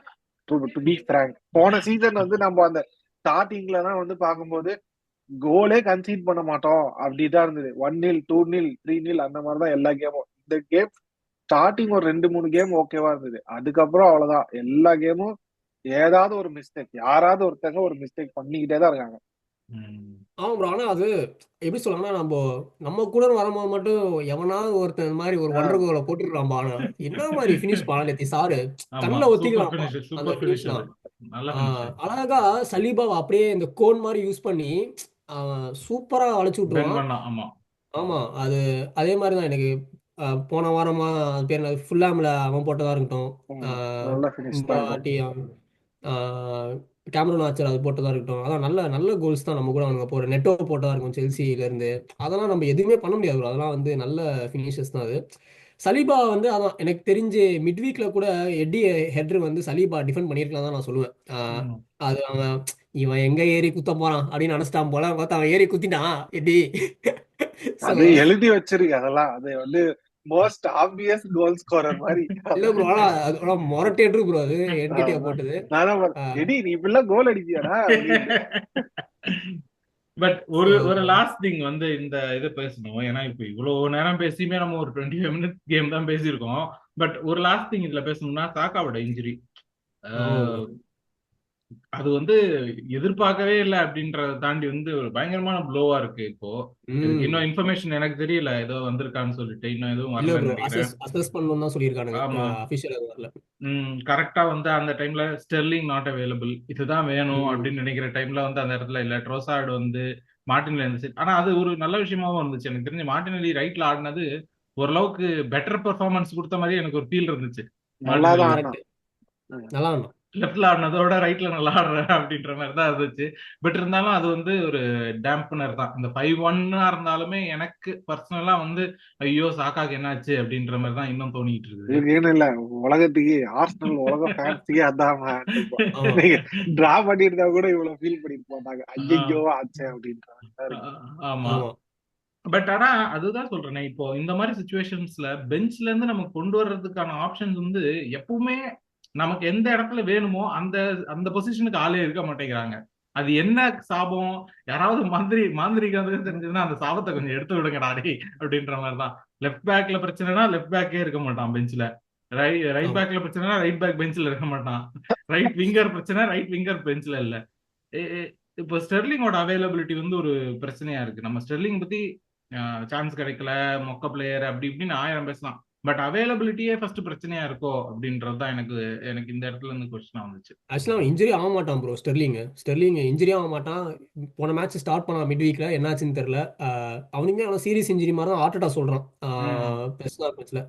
டு பி ஃபிராங்க், போன சீசன் வந்து நம்ம அந்த ஸ்டார்டிங்ல தான் வந்து பார்க்கும்போது கோலே கன்சீட் பண்ண மாட்டோம் அப்படிதான் இருந்தது. 1-0 2-0 3-0 அந்த மாதிரிதான் எல்லா கேமும். இந்த கேம் ஸ்டார்டிங் ஒரு 2-3 கேம் ஓகேவா இருந்தது. அதுக்கப்புறம் அவ்வளவுதான், எல்லா கேமும் ஏதாவது ஒரு மிஸ்டேக், யாராவது ஒருத்தங்க ஒரு மிஸ்டேக் பண்ணிக்கிட்டே தான் இருக்காங்க. ம். ஆமா ப்ரோ. ஆனா அது எப்படி சொல்லலாம்னா, நம்ம கூட வரும்போது மட்டும் எவனாவது ஒருத்தன் இந்த மாதிரி ஒரு ஒண்டர் கோல போட்டுடுறான்பா. ஆனா என்ன மாதிரி ஃபினிஷ் பா நேத்தி சாரு. ஆமா, கண்ணில் சூப்பர் ஒத்திக்கலாம்ப்பா ஃபினிஷ், அந்த சூப்பர் ஃபினிஷ். அது ஃபினிஷ்லாம். நல்ல ஃபினிஷ். அழகா சலீபாவை அப்படியே இந்த கோன் மாதிரி யூஸ் பண்ணி சூப்பரா அழைச்சு பென் விட்டுருவான். பண்ணா. ஆமா. ஆமா. அதே மாதிரி தான் எனக்கு போன வாரமா அது பேர் என்ன ஃபுல்லாம்ல அவன் போட்டதா இருக்கட்டும். நல்ல ஃபினிஷ் இந்த தான் இருக்கும். வாட்டி கேமரூன் ஆச்சர் அது போட்டதா இருக்கட்டும். அதான் நல்ல நல்ல கோல்ஸ் தான் நம்ம கூட அவனுங்க போற நெட்டோ போட்டதா இருக்கும் செல்சியில இருந்து. அதெல்லாம் நம்ம எதுவுமே பண்ண முடியாது bro. அதெல்லாம் வந்து நல்ல ஃபினிஷஸ் தான் அது. சலீபா வந்து அதான் எனக்கு தெரிஞ்சு மிட் வீக்ல கூட எட்டி ஹெட்ரு வந்து சலீபா டிஃபெண்ட் பண்ணியிருக்கலாம் தான் நான் சொல்லுவேன். ம். அது அவன் இவன் எங்க ஏறி குத்த போறான் அப்படின்னு நினைச்சிட்டான் போல. பார்த்தா அவன் ஏறி குத்திட்டான் எட்டி. ஸோ அது எழுதி வச்சிருக்கு அதெல்லாம். அது வந்து மோஸ்ட் ஆப்வியஸ் கோல் ஸ்கோரர் மாதிரி. இல்ல ப்ரோ. ஆனா அது மொரட்டேட்ரு ப்ரோ. அது என்கிட்டயா அதான். போட்டது. நானும் ஆஹ் எடி நீ இப்படிலாம் கோல் அடிப்பியாடா அப்படின்னு. பட் ஸோ ஒரு லாஸ்ட் திங் வந்து இந்த இது பேசணும். ஏன்னா இப்ப இவ்வளவு நேரம் பேசியுமே நம்ம ஒரு 25 மினிட்ஸ் கேம் தான் பேசியிருக்கோம். பட் ஒரு லாஸ்ட் திங் இதுல பேசணும்னா சாக்காவோட இன்ஜுரி. ஆமா ப்ரோ. அது வந்து எதிர்பார்க்கவே இல்லை அப்படின்றத தாண்டி வந்து ஒரு பயங்கரமான ப்ளோவா இருக்கு இப்போ. இதுக்கு இன்னும் இன்ஃபர்மேஷன் எனக்கு தெரியல, ஏதோ வந்திருக்கான்னு சொல்லிட்டு இன்னும் எதுவும் இல்ல வரலன்னு ப்ரோ. நினைக்கிறேன். அசஸ் பண்ணணும் தான் சொல்லியிருக்கானுங்க. ஆமா. அபிஷியல் அது வரல. கரெக்டா வந்து அந்த டைம்ல ஸ்டெர்லிங் நாட் அவைலபிள், இதுதான் வேணும் ம். அப்படின்னு நினைக்கிற டைம்ல வந்து அந்த இடத்துல இல்ல, ட்ரோசார்டு வந்து மார்டின்ல இருந்துச்சு. ஆனா அது ஒரு நல்ல விஷயமாவும் இருந்துச்சு. எனக்கு தெரிஞ்சு மார்டினலி ரைட்ல ஆடினது ஓரளவுக்கு பெட்டர் பெர்ஃபார்மன்ஸ் கொடுத்த மாதிரி எனக்கு ஒரு ஃபீல் இருந்துச்சு. நல்லாதான் மார்டினல்லி ஆடினான். கரெக்ட். நல்லா ஆடணும். லெஃப்ட்ல ஆடினதோட ரைட்ல நல்லா ஆடுற அப்படின்ற மாதிரி தான் இருந்துச்சு. பட் இருந்தாலும் அது வந்து ஒரு டேம்பனர் தான். இந்த 5-1 இருந்தாலுமே எனக்கு பர்சனலா வந்து ஐயோ சாக்காக்கு என்னாச்சு அப்படின்ற மாதிரி தான் இன்னும் தோணிட்டு இருக்குது. இதுக்கு இல்ல, உலகத்துக்கு ஆர்சனல் உலக ஃபேன்ஸுக்கே அதான் match இப்போ. ஆமா. நீங்க டிரா பண்ணியிருந்தா கூட இவ்வளவு ஃபீல் பண்ணிட்டு போட்டாங்க. ஆஹ் ஐயோ ஆச்சே அப்படின்ற மாதிரி தான் இருக்கு. ஆமா. ஆமா. பட் ஆனா அதுதான் சொல்றேனே, இப்போ இந்த மாதிரி சுச்சுவேஷன்ஸ்ல பெஞ்ச்ல இருந்து நம்ம கொண்டு வர்றதுக்கான ஆப்ஷன்ஸ் வந்து எப்பவுமே நமக்கு எந்த இடத்துல வேணுமோ அந்த அந்த பொசிஷனுக்கு ஆளே இருக்க மாட்டேங்கிறாங்க. அது என்ன சாபம்? யாராவது மாந்திரிகம் தெரிஞ்சதுன்னா அந்த சாபத்தை கொஞ்சம் எடுத்து விடுங்கடா டேய் அப்படின்ற மாதிரிதான். லெஃப்ட் பேக்ல பிரச்சனைனா லெஃப்ட் பேக்கே இருக்க மாட்டான் பெஞ்ச்ல. ரைட் ஆமா. பேக்ல பிரச்சனைனா ரைட் பேக் பெஞ்ச்ல இருக்க மாட்டான். ரைட் விங்கர் பிரச்சனை ரைட் விங்கர் பெஞ்ச்ல இல்ல. எ- எ- இப்போ ஸ்டெர்லிங்கோட அவைலபிலிட்டி வந்து ஒரு பிரச்சனையா இருக்கு. நம்ம ஸ்டெர்லிங் பத்தி சான்ஸ் கிடைக்கல, மொக்க பிளேயர் அப்படி இப்படின்னு 1000 பேசலாம். பட் அவைலபிலிட்டியே ஃபர்ஸ்ட் பிரச்சனையா இருக்கோ அப்படின்றது தான் எனக்கு எனக்கு இந்த இடத்துல இருந்து கொஸ்டினா வந்துச்சு. ஆக்சுவலாக அவன் இன்ஜுரி ஆக மாட்டான் ப்ரோ. ஸ்டெர்லிங் இன்ஜுரி ஆக மாட்டான். போன மேட்ச் ஸ்டார்ட் பண்ணான் மிட் வீக்ல. என்னாச்சுன்னு தெரியல. அவனுமே அவன் சீரியஸ் இன்ஜுரி மாதிரி தான் ஆர்டேட்டா சொல்றான். ம். பெஸ்ட் மேட்ச்ல.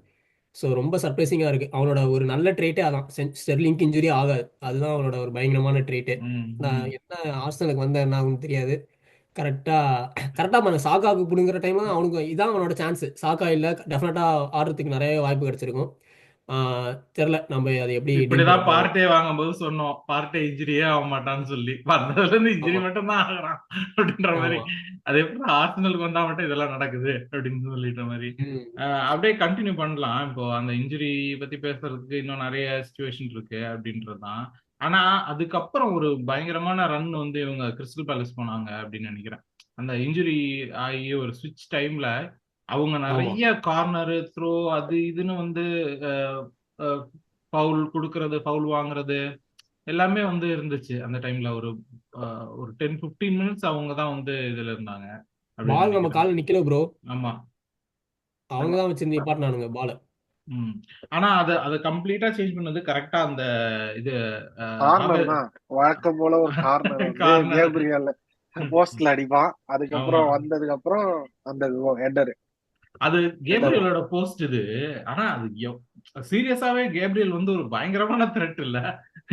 ஸோ ரொம்ப சர்ப்ரைசிங்கா இருக்கு. அவனோட ஒரு நல்ல ட்ரேட்டே அதான். ஸ்டெர்லிங்க்கு இன்ஜுரி ஆகாது. அதுதான் அவனோட ஒரு பயங்கரமான ட்ரேட்டே. ம். நான் ம். என்ன ஆர்சனலுக்கு வந்த என்ன ஆகும்னு தெரியாது. கரெக்டா கரெக்டா பண்ண சாக்காவுக்கு பிடுங்குற டைம்ல தான் அவனுக்கு இதான் அவனோட சான்ஸ். சாக்கா இல்ல டெஃபினட்டா ஆடுறதுக்கு நிறைய வாய்ப்பு கிடைச்சிருக்கும். தெரியல நம்ம அதை எப்படி டீல் பண்ண இப்படிதான் போறோம். பார்ட்டே வாங்கும்போது சொன்னோம், பார்ட்டே இன்ஜுரியே ஆக மாட்டான்னு சொல்லி. வந்ததுல இருந்து இன்ஜுரி ஆமா. மட்டும் தான் ஆகுறான் அப்படின்ற மாதிரி. ஆமா. அது எப்படி ஆர்சனலுக்கு வந்தா மட்டும் இதெல்லாம் நடக்குது அப்படின்னு சொல்லிட்ட மாதிரி. ம். அப்படியே கண்டினியூ பண்ணலாம். இப்போ அந்த இன்ஜுரி பத்தி பேசுறதுக்கு இன்னும் நிறைய சுச்சுவேஷன் இருக்கு அப்படின்றதுதான். ஆனா அதுக்கப்புறம் ஒரு பயங்கரமான ரன் வந்து இவங்க கிறிஸ்டல் பேலஸ் போனாங்க அப்படின்னு நினைக்கிறேன். அந்த இன்ஜுரி ஆகி ஒரு ஸ்விட்ச் டைம்ல அவங்க ஆமா. நிறைய கார்னர் த்ரோ அது இதுன்னு வந்து ஃபவுல் கொடுக்கறது, ஃபவுல் வாங்குறது எல்லாமே வந்து இருந்துச்சு அந்த டைம்ல. ஒரு 10-15 மினிட்ஸ் அவங்க தான் வந்து இதுல இருந்தாங்க அப்படின்னு பால் நம்ம நினைக்கிறேன். கால்ல நிக்கல ப்ரோ. ஆமா. அவங்க தான் வச்சு நிப்பாட்டினானுங்க பால். ம். ஆனா அத கம்ப்ளீட்டா சேஞ்ச் பண்ணது கரெக்டா அந்த இது கார்னர் தான் வழக்கம் போல. ஒரு கார்னர் வந்து கார்னர். கேப்ரியல் போஸ்ட்ல அடிப்பான். ஆமா. அதுக்கப்புறம் வந்ததுக்கு அப்புறம் அந்த ஹெடர் அது ஹெடர் கேப்ரியலோட போஸ்ட் இது. ஆனா அது சீரியஸாவே கேப்ரியல் வந்து ஒரு பயங்கரமான த்ரெட் இல்ல.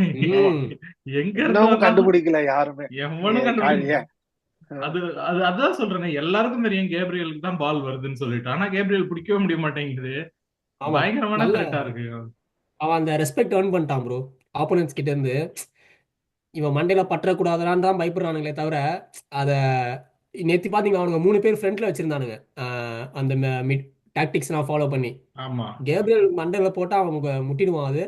ஆமா. ம். எங்க இருந்து இன்னமும் வந்தாலும் கண்டுபிடிக்கல யாருமே. எவனும் கண்டுபிடிக்க. ஏன் அது அது அதான் சொல்றேனே, எல்லாருக்கும் தெரியும் கேப்ரியலுக்கு தான் பால் வருதுன்னு சொல்லிட்டு. ஆனா கேப்ரியல் பிடிக்கவே முடிய மாட்டேங்குது. ஆமா. பயங்கரமான நல்ல த்ரெட்டா இருக்கு. அவன் அந்த ரெஸ்பெக்ட் earn பண்ணிட்டான் ப்ரோ. ஆப்போனன்ட்ஸ் கிட்ட இருந்து இவன் மண்டையில பற்றக்கூடாதான்னு தான் பயப்படுறானுங்களே தவிர அத நேத்து பாத்தீங்க அவனுங்க 3 பேர் ஃப்ரண்ட்ல வச்சிருந்தானுங்க. அந்த மிட் டாக்டிக்ஸ் நான் ஃபாலோ பண்ணி ஆமா. கேப்ரியல் மண்டையில போட்டா அவங்க முட்டிடுவான் அது.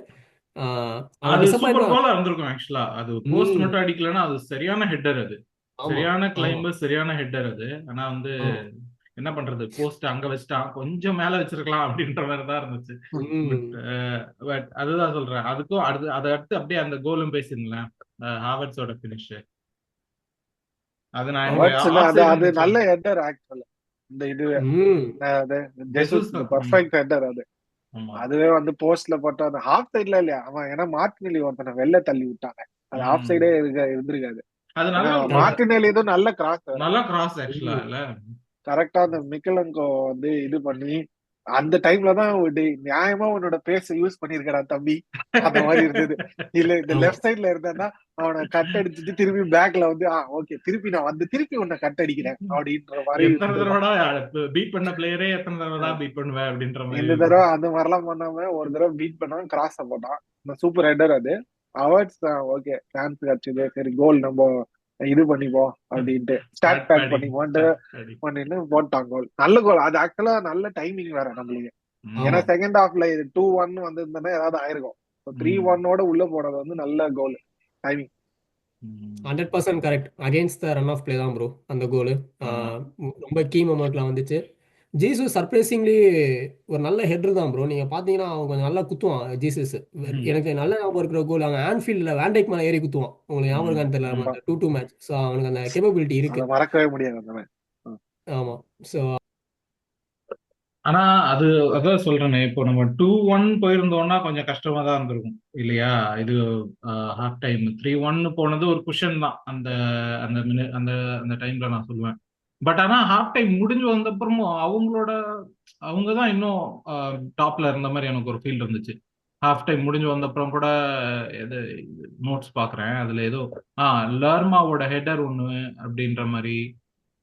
அவன் அது டிசப்பாயிண்ட் சூப்பர் தான். கோலா இருந்திருக்கும் ஆக்சுவலா. அது போஸ்ட் ம். மட்டும் அடிக்கலன்னா அது சரியான ஹெட்டர் அது. ஆமா. சரியான ஆமா. கிளைம்பர், சரியான ஹெட்டர் அது. ஆனா வந்து ஆமா. என்ன பண்றது, போஸ்ட் அங்க வச்சுட்டான், கொஞ்சம் மேல வச்சிருக்கலாம் அப்படின்ற மாதிரி தான் இருந்துச்சு. பட் ம். பட் அதுதான் சொல்றேன். அதுக்கும் அடுத்து அதை அடுத்து அப்படியே அந்த கோலும் பேசிருங்களேன், ஹாவர்ட்ஸோட பினிஷ். அது நான் எனக்கு ஹவர்ட்ஸ்னா ஆஃப் அது சைடு அது இருந்துச்சு. நல்ல ஹெட்டர் ஆக்சுவல். இந்த இது ம் அது ஜெசூஸ் ஜெசூஸ் இந்த தான். பர்ஃபெக்ட் ஹெட்டர் அது. ஆமா. அதுவே வந்து போஸ்ட்ல போட்டு அந்த ஹாஃப் சைட்ல இல்லையா அவன், ஏன்னா மார்டினெல்லி ஒருத்தனை வெளில தள்ளி விட்டாங்க. அது ஹாஃப் ம். சைடே இருந்திருக்காது. அது ஏன்னா நல்லா கரெக்ட். மார்டினெல்லி இதுவும் நல்ல கிராஸ் வேற. நல்லா கிராஸ் ஆக்சுவலா ம் இல்ல. கரெக்டா அந்த மிக்கலங்கோ வந்து இது பண்ணி அந்த டைம்ல தான் நியாயமா உன்னோட பேச யூஸ் பண்ணிருக்கடா தம்பி அந்த மாதிரி இருந்தது. இல்ல இந்த ஆமா. லெஃப்ட் சைட்ல இருந்தா அவனை கட் அடிச்சுட்டு திருப்பி பேக்ல வந்து ஓகே திருப்பி நான் வந்து திருப்பி உன்னை கட் அடிக்கிறேன் அப்படின்ற மாதிரி எத்தனை இருந்திருக்கும். தடவைடா பீட் பண்ண பிளேயரே எத்தனை தடவை தான் பீட் பண்ணுவேன் அப்படின்ற மாதிரி இந்த இருக்கும். தடவை அந்த மாதிரிலாம் பண்ணாம ஒரு தடவை பீட் பண்ணான், கிராஸ் போட்டான். சூப்பர் ஹெட்டர் அது. அவார்ட்ஸ் ஓகே சான்ஸ் கிடைச்சது, சரி கோல் நம்ம இது பண்ணிப்போம் அப்படின்ட்டு ஸ்டாட் ஸ்டார்ட் பேட் பேடிங் பண்ணிப்போன்ட்டு ஸ்டார்ட் பேடிங். பண்ணிட்டு போட்டான் கோல். நல்ல கோல் அது ஆக்சுவலா. நல்ல டைமிங் வேற நம்மளுக்கு. ஏன்னா ஆமா. செகண்ட் ஹாஃப்ல இது 2-1 வந்திருந்தா ஏதாவது ஆயிருக்கும். 3-1 உள்ள போனது வந்து நல்ல goal timing. 100% correct. Against the run of play தான் ப்ரோ அந்த கோலு. ஆமா. ரொம்ப கீ மொமெண்ட்ல வந்துச்சு. ஜீசஸ் சர்ப்ரைசிங்லி ஒரு நல்ல ஹெட்ரு தான் ப்ரோ. நீங்க பாத்தீங்கன்னா அவன் கொஞ்சம் நல்லா குத்துவான் ஜீசஸ். எனக்கு நல்ல ஞாபகம் இருக்கிற கோல் அவன் ஆன்ஃபீல்ட்ல வேண்டைக் மேல ஏறி குத்துவான். உங்களுக்கு ஞாபகம் இருக்கான்னு தெரியல, நம்ம அந்த 2-2 மேட்ச். ஸோ அவனுக்கு அந்த கேப்பபிலிட்டி இருக்கு. அதை மறக்கவே முடியாது அந்த மாதிரி. ஆமா. ஸோ ஆனா அது அதான் சொல்றேனே, இப்போ நம்ம 2-1 போயிருந்தோம்னா கொஞ்சம் கஷ்டமா தான் இருந்திருக்கும் இல்லையா. இது ஹாஃப் டைம் 3-1 போனது ஒரு குஷன் தான் அந்த அந்த அந்த அந்த டைம்ல நான் சொல்லுவேன். பட் ஆனா ஹாஃப் டைம் முடிஞ்சு வந்த அப்புறமும் அவங்க தான் இன்னும் டாப்ல இருந்த மாதிரி எனக்கு ஒரு ஃபீல் இருந்துச்சு. ஹாஃப் டைம் முடிஞ்சு வந்த அப்புறம் கூட எது நோட்ஸ் பாக்குறேன், அதுல ஏதோ லர்மாவோட ஹெடர் ஒண்ணு அப்படின்ற மாதிரி.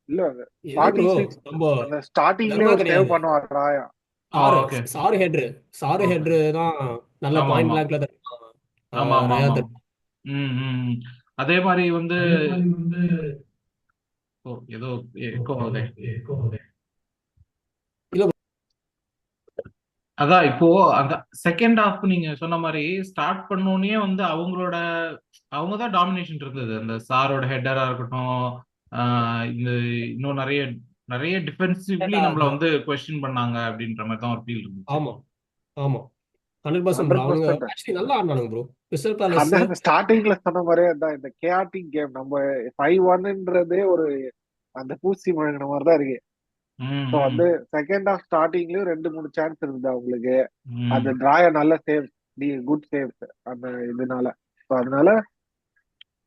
இல்ல இல்ல ப்ரோ, 46 நம்ம அந்த ஸ்டார்டிங்லயே தர்மா ஒரு சேவ் கிடையாது. பண்ணுவார் ராயா. சாரு ஓகே. சாரு ஹெட்ரு. சாரு ஓகே. ஹெட்ரு தான் நல்ல ஆமா பாயிண்ட் ஆமா பிளாக்ல ஆமா ஆமா ரயா ஆமா. தருவான். ம் ம் ம். அதே மாதிரி வந்து ஓ ஏதோ எக்கோ ஆகுதே. இல்ல அதான் இப்போ அந்த செகண்ட் ஹாஃப் நீங்க சொன்ன மாதிரி ஸ்டார்ட் பண்ணோடனே வந்து அவங்க தான் டாமினேஷன் இருந்தது. அந்த சாரோட ஹெட்டரா இருக்கட்டும், இந்த இன்னும் நிறைய நிறைய டிஃபென்சிவ்லி நம்மள அதுதான். வந்து கொஸ்டின் பண்ணாங்க அப்படின்ற மாதிரி தான் ஒரு ஃபீல் இருந்துச்சு. ஆமா ஆமா 100% ப்ரோ. அவனுங்க 100%. ஆக்சுவலி நல்லா ஆடினானுங்க ப்ரோ. Crystal palace. அந்த ஸ்டார்டிங்ல சொன்ன மாதிரியே தான் இந்த கேஆர்டிக் கேம். நம்ம 5-1ன்றதே ஒரு அந்த பூசி முழங்கின மாதிரி தான் இருக்கு. ம் ஸோ ம் வந்து செகண்ட் ஹாஃப் ஸ்டார்டிங்லயும் 2-3 சான்ஸ் இருந்தது அவங்களுக்கு. அந்த ம். டிராய நல்ல சேவ், குட் சேவ்ஸ் அந்த இதனால. ஸோ அதனால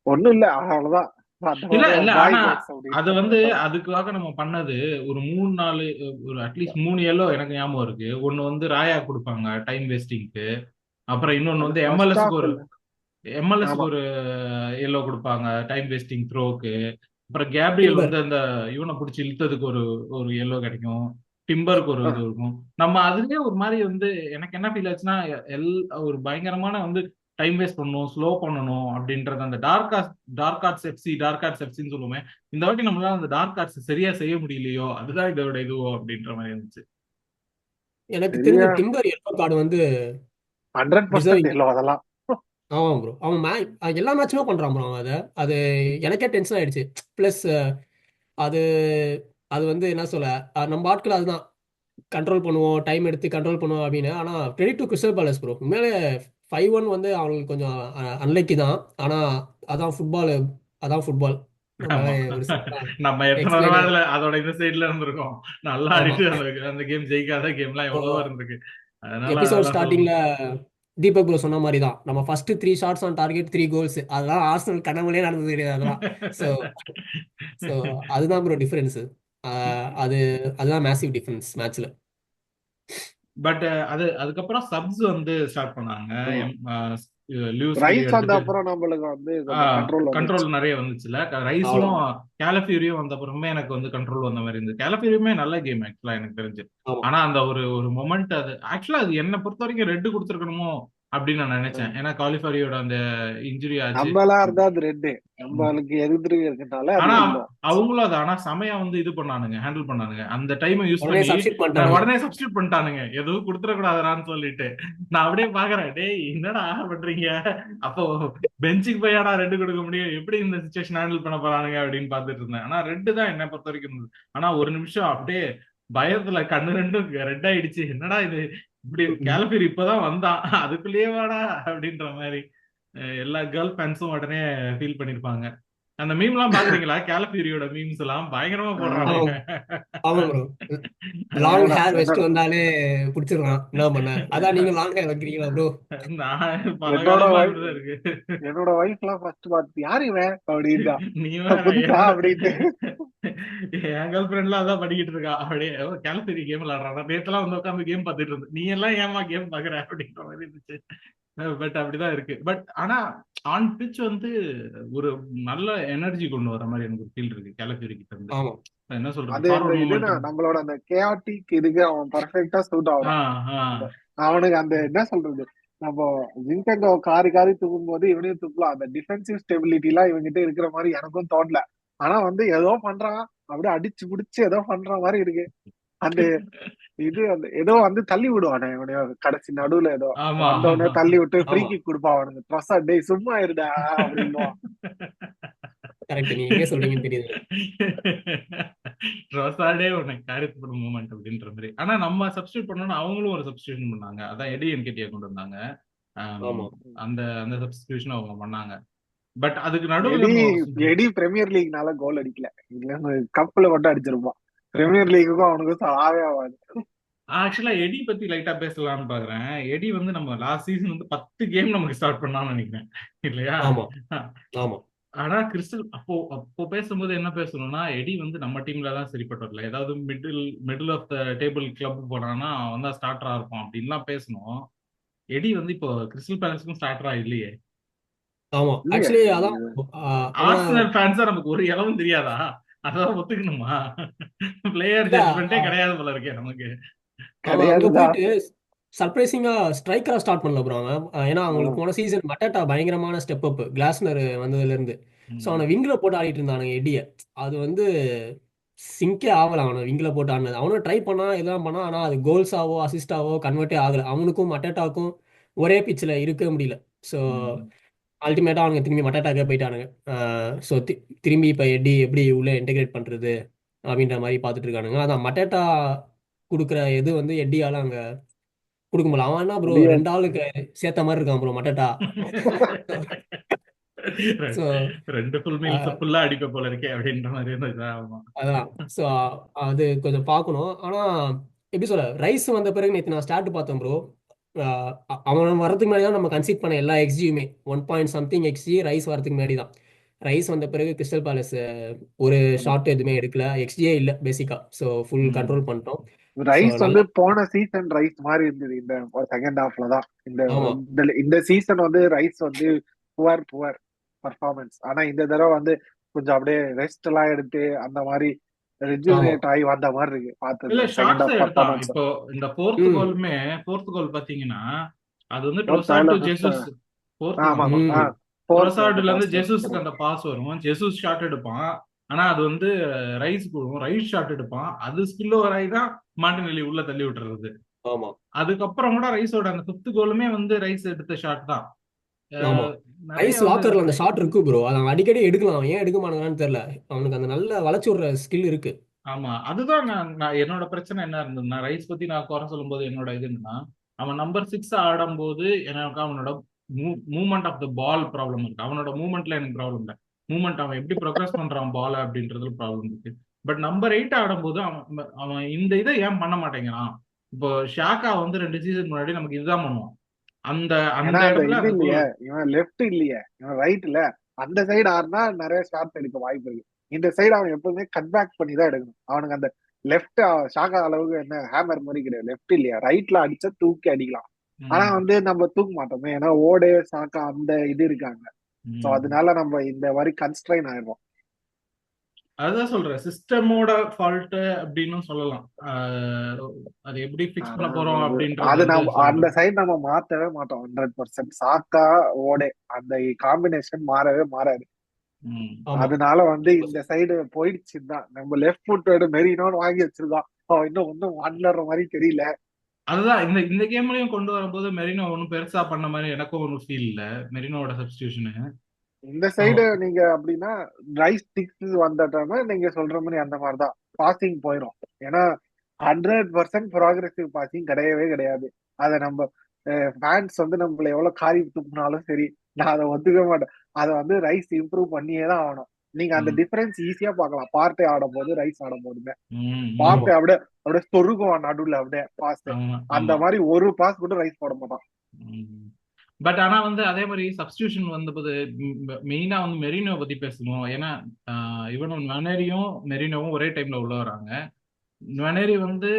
ஒண்ணும் இல்ல அவ்வளவுதான். அந்த இல்ல மாதிரி இல்ல பாய் ஆனா மேட்ச் அது அப்படின்னு வந்து விட்டோம். அதுக்காக நம்ம பண்ணது ஒரு 3-4 ஒரு அட்லீஸ்ட் 3 எல்லோ எனக்கு ஞாபகம் இருக்கு. ஒன்னு வந்து ராயா கொடுப்பாங்க டைம் வேஸ்டிங்க்கு. அப்புறம் இன்னொன்னு அது வந்து ஃபர்ஸ்ட் எம்எல்எஸ்க்கு ஹாஃப் ஒரு இல்ல. எம்எல்எஸ்க்கு ஆமா. ஒரு எல்லோ கொடுப்பாங்க டைம் வேஸ்டிங் த்ரோக்கு. அப்புறம் கேப்ரியல் டிம்பர். வந்து அந்த இவனை பிடிச்சி இழுத்ததுக்கு ஒரு ஒரு எல்லோ கிடைக்கும். டிம்பருக்கு ஒரு இது இருக்கும். நம்ம அதுலயே ஒரு மாதிரி வந்து எனக்கு என்ன ஃபீல் ஆச்சுன்னா எல் ஒரு பயங்கரமான வந்து டைம் வேஸ்ட் பண்ணணும், ஸ்லோ பண்ணணும் அப்படின்றது அந்த டார்க் ஆர்ட்ஸ் எஃப்சின்னு சொல்லுவோமே. இந்த வாட்டி நம்மளால அந்த டார்க் ஆர்ட்ஸ் சரியா செய்ய முடியலையோ, அதுதான் இதோட இதுவோ அப்படின்ற மாதிரி இருந்துச்சு. எனக்கு தெரிஞ்ச சரியா டிம்பர் எல்லோ கார்டு வந்து 100% டிசர்விங். இல்லை அதெல்லாம். ஆமா ப்ரோ. அவன் எல்லா மேட்சுமே பண்றான் ப்ரோ அவன் அதை. அது எனக்கே டென்ஷன் ஆயிடுச்சு. பிளஸ் அது அது வந்து என்ன சொல்ல, நம்ம ஆட்கள் அதுதான் கண்ட்ரோல் பண்ணுவோம், டைம் எடுத்து கண்ட்ரோல் பண்ணுவோம் அப்படின்னு. ஆனா credit to crystal palace bro. உண்மையிலே 5-1 வந்து அவங்களுக்கு கொஞ்சம் அன்லைக்கி தான். ஆனா அதான் ஃபுட்பால். அதான் ஃபுட்பால். நம்ம ஆமா. ஒரு நம்ம எத்தனை தடவை எக்ஸ்பிளைன். அதுல அதோட இந்த சைடுல இருந்திருக்கோம். நல்லா ஆமா. ஆடிட்டு அந்த அந்த கேம் ஜெயிக்காத கேம்லாம் எவ்வளவோ இருந்திருக்கு. அதனால எபிசோட் அதெல்லாம் ஸ்டார்டிங்ல சொல்லணும். தீபக் ப்ரோ சொன்ன மாதிரி தான். நம்ம first 3 shots on target 3 goals. அதெல்லாம் ஆர்சனல் கனவுலயே நடந்தது கிடையாது அதெல்லாம். ஸோ ஸோ அதுதான் ப்ரோ டிஃபரன்ஸ். அது அதுதான் மேசிவ் டிஃபரன்ஸ் மேட்ச்ல. பட் அதுக்கப்புறம் சப்ஸ் வந்து ஸ்டார்ட் பண்ணாங்க. லூஸ் கீ ரைஸ் வந்த எடுத்துட்டு அப்புறம் நம்மளுக்கு வந்து கொஞ்சம் கண்ட்ரோல் வந்துச்சு. கண்ட்ரோல் நிறைய வந்துச்சுல. ரைஸும் அவ்வளவுதான். கேலஃபியூரியும் வந்த அப்புறமே எனக்கு வந்து கண்ட்ரோல் வந்த மாதிரி இருந்தது. கேலஃபியூரியுமே நல்ல கேம் ஆக்சுவலா எனக்கு தெரிஞ்சு. ஆமா. ஆனா அந்த ஒரு ஒரு மொமெண்ட் அது ஆக்சுவலா அது என்ன பொறுத்த வரைக்கும் ரெட் கொடுத்துருக்கணுமோ அப்படின்னு நான் நினைச்சேன். ஏன்னா காலிஃபாரியோட அந்த இன்ஜுரி ஆச்சு. நம்மளா இருந்தா அது ரெண்டு, நம்மளுக்கு எதிர்த்து இருக்கனால அது ஆனா எல்லோ. அவங்களும் அது ஆனா செமையா வந்து இது பண்ணானுங்க, ஹேண்டில் பண்ணானுங்க அந்த டைமை யூஸ் உடனே பண்ணி. சப்ஸ்டிட் பண்ணிட்டானுங்க. உடனே சப்ஸ்டியூட் பண்ணிட்டானுங்க, எதுவும் கொடுத்துடக்கூடாதான்னு சொல்லிட்டு. நான் அப்படியே பாக்குறேன், டேய் என்னடா பண்றீங்க. அப்போ பெஞ்சுக்கு போயாடா ரெண்டு கொடுக்க முடியும், எப்படி இந்த சுச்சுவேஷன் ஹேண்டில் பண்ண போறானுங்க அப்படின்னு பாத்துட்டு இருந்தேன். ஆனா ரெட்டு தான் என்ன பொறுத்த வரைக்கும் இருந்தது. ஆனா ஒரு நிமிஷம் அப்படியே பயத்துல கண்ணு ரெண்டும் ரெட் ஆயிடுச்சு. என்னடா இது இப்படி கேலஃபீர் இப்பதான் வந்தான் அதுக்குள்ளேயே வாடா அப்படின்ற மாதிரி எல்லா கேர்ள் ஃபேன்ஸும் உடனே ஃபீல் பண்ணிருப்பாங்க. அந்த மீம் எல்லாம் பாக்குறீங்களா? கேலபியூரியோட மீம்ஸ் எல்லாம் பயங்கரமா போடுறானுங்க. ஆமா ப்ரோ, லாங் அதேதான் ஹேர் என்னோட வச்சுட்டு வந்தாலே பிடிச்சிருக்கான். என்ன பண்ண? அதான் நீங்க லாங் ஹேர் வைக்கிறீங்களா ப்ரோ? நான் பல என்னோட காலமா wife- இப்படிதான் இருக்கு. என்னோட ஒய்ஃப் எல்லாம் ஃபர்ஸ்ட் பார்த்து யாரு இவன் அப்படின்னா நீ வேற புதுசா என்னோட அப்படின்ட்டு. என் கேர்ள் ஃபிரெண்ட்லாம் அதான் படிக்கிட்டு இருக்கா. அப்படியே கேலரி கேம் விளையாடுறான். நேத்தெல்லாம் வந்து உட்காந்து கேம் பார்த்துட்டு இருந்து, நீ எல்லாம் ஏமா கேம் பாக்குற அப்படின்ற மாதிரி இருந்துச்சு. பட் அப்படிதான் இருக்கு. பட் ஆனா ஆன் பிச் வந்து ஒரு நல்ல எனர்ஜி கொண்டு வர மாதிரி எனக்கு ஒரு ஃபீல் இருக்கு கேலரி கிட்ட இருந்து. ஆமா என்ன சொல்றது, அது இந்த ஃபார்வர்ட் இதுனா மூமெண்ட். நம்மளோட அந்த கேஆட்டிக் இதுக்கு அவன் பர்ஃபெக்டா சூட் ஆகுறான். ஆஹ் ஆஹ் அவனுக்கு அந்த என்ன சொல்றது, நம்ம ஜிங்கோ காரி காரி தூக்கும் போது இவனையும் தூக்கலாம். அந்த டிஃபென்சிவ் ஸ்டெபிலிட்டி எல்லாம் இவங்கிட்ட இருக்கிற மாதிரி எனக்கும் தோணல. ஆனா வந்து ஏதோ பண்றான், அப்படியே அடிச்சு புடிச்சு ஏதோ பண்ற மாதிரி இருக்கு. அந்த இது அந்த ஏதோ வந்து தள்ளி விடுவானே இவனைய கடைசி நடுவுல ஏதோ ஆமா வந்தவனே ஆமா. தள்ளி விட்டு ஃப்ரீ ஆமா கிக் கொடுப்பான் அவனுக்கு. ட்ரஸா டேய் சும்மா இருடா அப்படின்னுவான். கரெக்ட், நீங்க எங்க சொல்றீங்கன்னு தெரியுது. ரொசாடே உனக்கு காரியப்படும் மூமெண்ட் அப்படின்ற மாதிரி. ஆனா நம்ம சப்ஸ்டியூட் பண்ணோம்னா அவங்களும் ஒரு சப்ஸ்டியூஷன் பண்ணாங்க. அதான் எடி என்கேட்டியா கொண்டு வந்தாங்க. ஆம், ஆமா அந்த அந்த சப்ஸ்டியூஷன் அவங்க பண்ணாங்க. பட் அதுக்கு நடுவுல எடி நம்ம எடி பிரீமியர் லீக்னால கோல் அடிக்கல. இல்ல கப்ல மட்டும் அடிச்சிருப்பான். பிரீமியர் லீக்குக்கும் அவனுக்கும் ஆவே ஆகாது. ஆக்சுவலா எடி பத்தி லைட்டா பேசலாம்னு பாக்குறேன். எடி வந்து நம்ம லாஸ்ட் சீசன் வந்து 10 கேம் நமக்கு ஸ்டார்ட் பண்ணான்னு நினைக்கிறேன், இல்லையா? ஆமா ஆமா ஆனா கிறிஸ்டல் அப்போ அப்போ பேசும்போது என்ன பேசணும்னா, எடி வந்து நம்ம டீம்ல தான் சரிப்பட்டு வரல. ஏதாவது middle of the table club போனான்னா அவன் தான் ஸ்டார்டரா இருப்பான் அப்படின்லாம் பேசணும். எடி வந்து இப்போ கிறிஸ்டல் பேலன்ஸ்க்கும் ஸ்டார்டரா இல்லையே. ஆமா. இல்லையே ஆக்சுவலி அதான் அவன ஆர்சனல் ஃபேன்ஸா நமக்கு ஒரு இளவும் தெரியாதா? அதான் ஒத்துக்கணுமா? பிளேயர் இல்ல ஜட்மெண்டே கிடையாது போல இருக்கே நமக்கு. அவன் அங்க கிடையாதுதான். போயிட்டு சர்ப்ரைசிங்கா ஸ்ட்ரைக்கரா ஸ்டார்ட் பண்ணல ப்ரோ அவன். ஏன்னா அவங்களுக்கு போன சீசன் மட்டாட்டா பயங்கரமான ஸ்டெப் அப் கிளாஸ்னர் வந்ததுல இருந்து. ஸோ அவனை ம், விங்ல போட்டு ஆடிட்டு இருந்தானுங்க எடிய. அது வந்து சிங்கே ஆகல அவனை விங்ல போட்டு ஆடினது. அவனும் ட்ரை பண்ணா எல்லாம் பண்ணா, ஆனா அது கோல்ஸாவோ அசிஸ்டாவோ கன்வெர்ட்டே ஆகல. அவனுக்கும் மட்டாட்டாவுக்கும் ஒரே பிச்சில் இருக்க முடியல. ஸோ ம். அல்டிமேட்டா அவனுங்க திரும்பி மட்டாட்டாக்கே போயிட்டானுங்க. ஸோ திரும்பி இப்போ எடி எப்படி உள்ள இன்டெகிரேட் பண்றது அப்படின்ற மாதிரி பார்த்துட்டு இருக்கானுங்க. அதான் மட்டாட்டா கொடுக்குற இது வந்து எட்டியால அங்க கொடுக்க முடியல. அவன் என்ன ப்ரோ முடியாது. 2 ஆளுக்கு சேர்த்த மாதிரி இருக்கான் ப்ரோ மட்டாட்டா. ஸோ ரெண்டு ஃபுல் மீல்ஸ் ஃபுல்லா அடிப்ப போல இருக்கே அப்படின்ற மாதிரி இருந்தது. ஆமா. அதான். ஸோ அது கொஞ்சம் பார்க்கணும். ஆனா எப்படி சொல்ல, ரைஸ் வந்த பிறகு நேற்று நான் ஸ்டார்ட் பார்த்தேன் ப்ரோ. அவன் வரதுக்கு முன்னாடி தான் நம்ம கன்சிட் பண்ண எல்லா எக்ஸ்ஜியுமே 1 பாயிண்ட் சம்திங் எக்ஸ்ஜி ரைஸ் வரதுக்கு முன்னாடி தான். ரைஸ் வந்த பிறகு கிறிஸ்டல் பேலஸ் ஒரு ஷாட் எதுவுமே எடுக்கல, எக்ஸ்ஜியே இல்லை பேசிக்கா. ஸோ ஃபுல் ம், கண்ட்ரோல் பண்ணிட்டோம். ஸோ ரைஸ் வந்து நல்லா. போன சீசன் ரைஸ் மாதிரி இருந்தது இந்த செகண்ட் ஹாஃப்ல தான். இந்த ஆமா இந்த இந்த சீசன் வந்து ரைஸ் வந்து புவர் புவர் பர்ஃபார்மன்ஸ். ஆனா இந்த தடவை வந்து கொஞ்சம் அப்படியே ரெஸ்ட் எல்லாம் எடுத்து அந்த மாதிரி ஆமா. ரெஜுவினேட் ஆகி வந்த மாதிரி இருக்கு இல்ல பார்த்தது செகண்ட் ஷார்ட்ஸ் ஹாஃப் எடுத்தான். பர்ஃபார்மன்ஸ். இப்போ இந்த ம் ஃபோர்த் கோல் பாத்தீங்கன்னா, அது வந்து ஃபோர்த் ட்ரோசார்ட் இல்ல டு ஃபிஃப்த். ஜெசூஸ். ஃபோர்த் ஆமா தான் ஆமா ஃபோர்த். ம் ஃபோர்த் அந்த ட்ரோசார்ட்ல இருந்து பாஸ். ஜெசூஸ்க்கு அந்த பாஸ் வரும். ஜெசூஸ் ஷாட் எடுப்பான். ஆனா அது வந்து ரைஸ் போடும். ரைஸ் ஷாட் எடுப்பான். அது ஸ்பில் ஓவர் ஆகி தான் மார்டினெல்லி உள்ள தள்ளி விட்டுறது. ஆமா அதுக்கப்புறம் கூட ரைஸோட அந்த 5th கோலுமே வந்து ரைஸ் எடுத்த ஷாட் தான். ஆமா. அஹ் நிறைய ரைஸ் வந்து லாக்கர்ல அந்த ஷாட் இருக்கு ப்ரோ. அதை அவன் அடிக்கடி எடுக்கலாம். ஏன் எடுக்க மாட்டேங்கிறான்னு தெரியல. அவனுக்கு அந்த நல்ல வளைச்சு விடுற ஸ்கில் இருக்கு. ஆமா, அதுதான் நான் என்னோட பிரச்சனை என்ன இருந்ததுன்னா, ரைஸ் பத்தி நான் குறை சொல்லும்போது என்னோட இது என்னன்னா, அவன் நம்பர் 6 ஆடும்போது எனக்கு அவனோட movement of the ball problem இருக்கு. அவனோட மூவ்மெண்ட்ல எனக்கு ப்ராப்ளம் இல்லை. மூவ்மெண்ட் அவன் எப்படி ப்ரோக்ரஸ் பண்றான் பால் அப்படின்றதுல ப்ராப்ளம் இருக்கு. பட் நம்பர் 8 ஆடும்போது அவன் அவன் இந்த இதை ஏன் பண்ண மாட்டேங்கிறான்? இப்போ ஷாக்கா வந்து 2 சீசன் முன்னாடி நமக்கு இதுதான் பண்ணுவான். அந்த ஏன்னா அந்த அந்த இடத்துல இது அந்த கோல். இல்லையே, இவன் லெஃப்ட் இல்லையே, இவன் ரைட் இல்ல. அந்த சைடு ஆடுனா நிறைய ஷாட் எடுக்க வாய்ப்பு இருக்கு. இந்த சைடு அவன் எப்பவுமே கட் பேக் பண்ணி தான் எடுக்கணும். அவனுக்கு அந்த லெஃப்ட் ஷாக்கா அளவுக்கு என்ன ஹேமர் மாதிரி கிடையாது. லெஃப்ட் இல்லையா, ரைட்ல அடிச்சா தூக்கி அடிக்கலாம். ஆனா ம், வந்து நம்ம தூக்க மாட்டோமே, ஏன்னா ஓடே சாக்கா அந்த இது இருக்காங்க. சோ ம். அதனால நம்ம இந்த மாதிரி கன்ஸ்ட்ரைன் ஆயிடுவோம். அதுதான் சொல்றேன், சிஸ்டமோட ஃபால்ட் அப்படின்னு சொல்லலாம். அது எப்படி ஃபிக்ஸ் பண்ண போறோம் அப்படின்றது அது வந்து நம்ம அந்த சொல்றேன். சைடு நம்ம மாத்தவே மாட்டோம். 100% சாக்கா ஓடே அந்த காம்பினேஷன் மாறவே மாறாது. ம். ஆமா அதனால வந்து இந்த சைடு போயிடுச்சுன்னு தான் நம்ம லெஃப்ட் ஃபுட் மெரினோன்னு வாங்கி வச்சிருக்கோம். அவன் இன்னும் ஒன்னும் வளர்ற மாதிரி தெரியல. அதுதான் இந்த இந்த கேம்லயும் கொண்டு வரும்போது மெரினோ ஒன்றும் பெருசா பண்ண மாதிரி எனக்கும் ஒன்றும் ஃபீல் இல்ல. மெரினோட சப்ஸ்டியூஷனு. இந்த ஆமா சைடு நீங்க அப்படின்னா ரைஸ் ஸ்டிக்ஸ் வந்துட்டோம்னா நீங்க சொல்ற மாதிரி அந்த மாதிரிதான் பாசிங் போயிடும். ஏன்னா 100% ப்ராக்ரெசிவ் பாசிங் கிடையவே கிடையாது. அதை நம்ம ஃபேன்ஸ் வந்து நம்மள எவ்வளவு காரி துப்புனாலும் சரி, நான் அதை ஒத்துக்க மாட்டேன். அதை வந்து ரைஸ் இம்ப்ரூவ் பண்ணியே தான் ஆகணும். நீங்க அந்த ம், டிஃபரன்ஸ் ஈஸியா பார்க்கலாம். பார்ட்டே ஆடும் போது ரைஸ் ஆடும் போதுமே ம், ம். ஆமா பார்ட்டே அப்படியே அப்படியே சொருகுவான் நடுவுல அப்படியே பாஸ். ஆமா அந்த ஆமா. மாதிரி ஒரு பாஸ் கூட ரைஸ் போட மாட்டான். பட் ஆனா வந்து அதே மாதிரி சப்ஸ்டியூஷன் வந்தபோது மெயினா வந்து மெரினோ பத்தி பேசணும். ஏன்னா இவனும் நொனேரியும் மெரினோவும் ஒரே டைம்ல உள்ள வராங்க. நொனேரி வந்து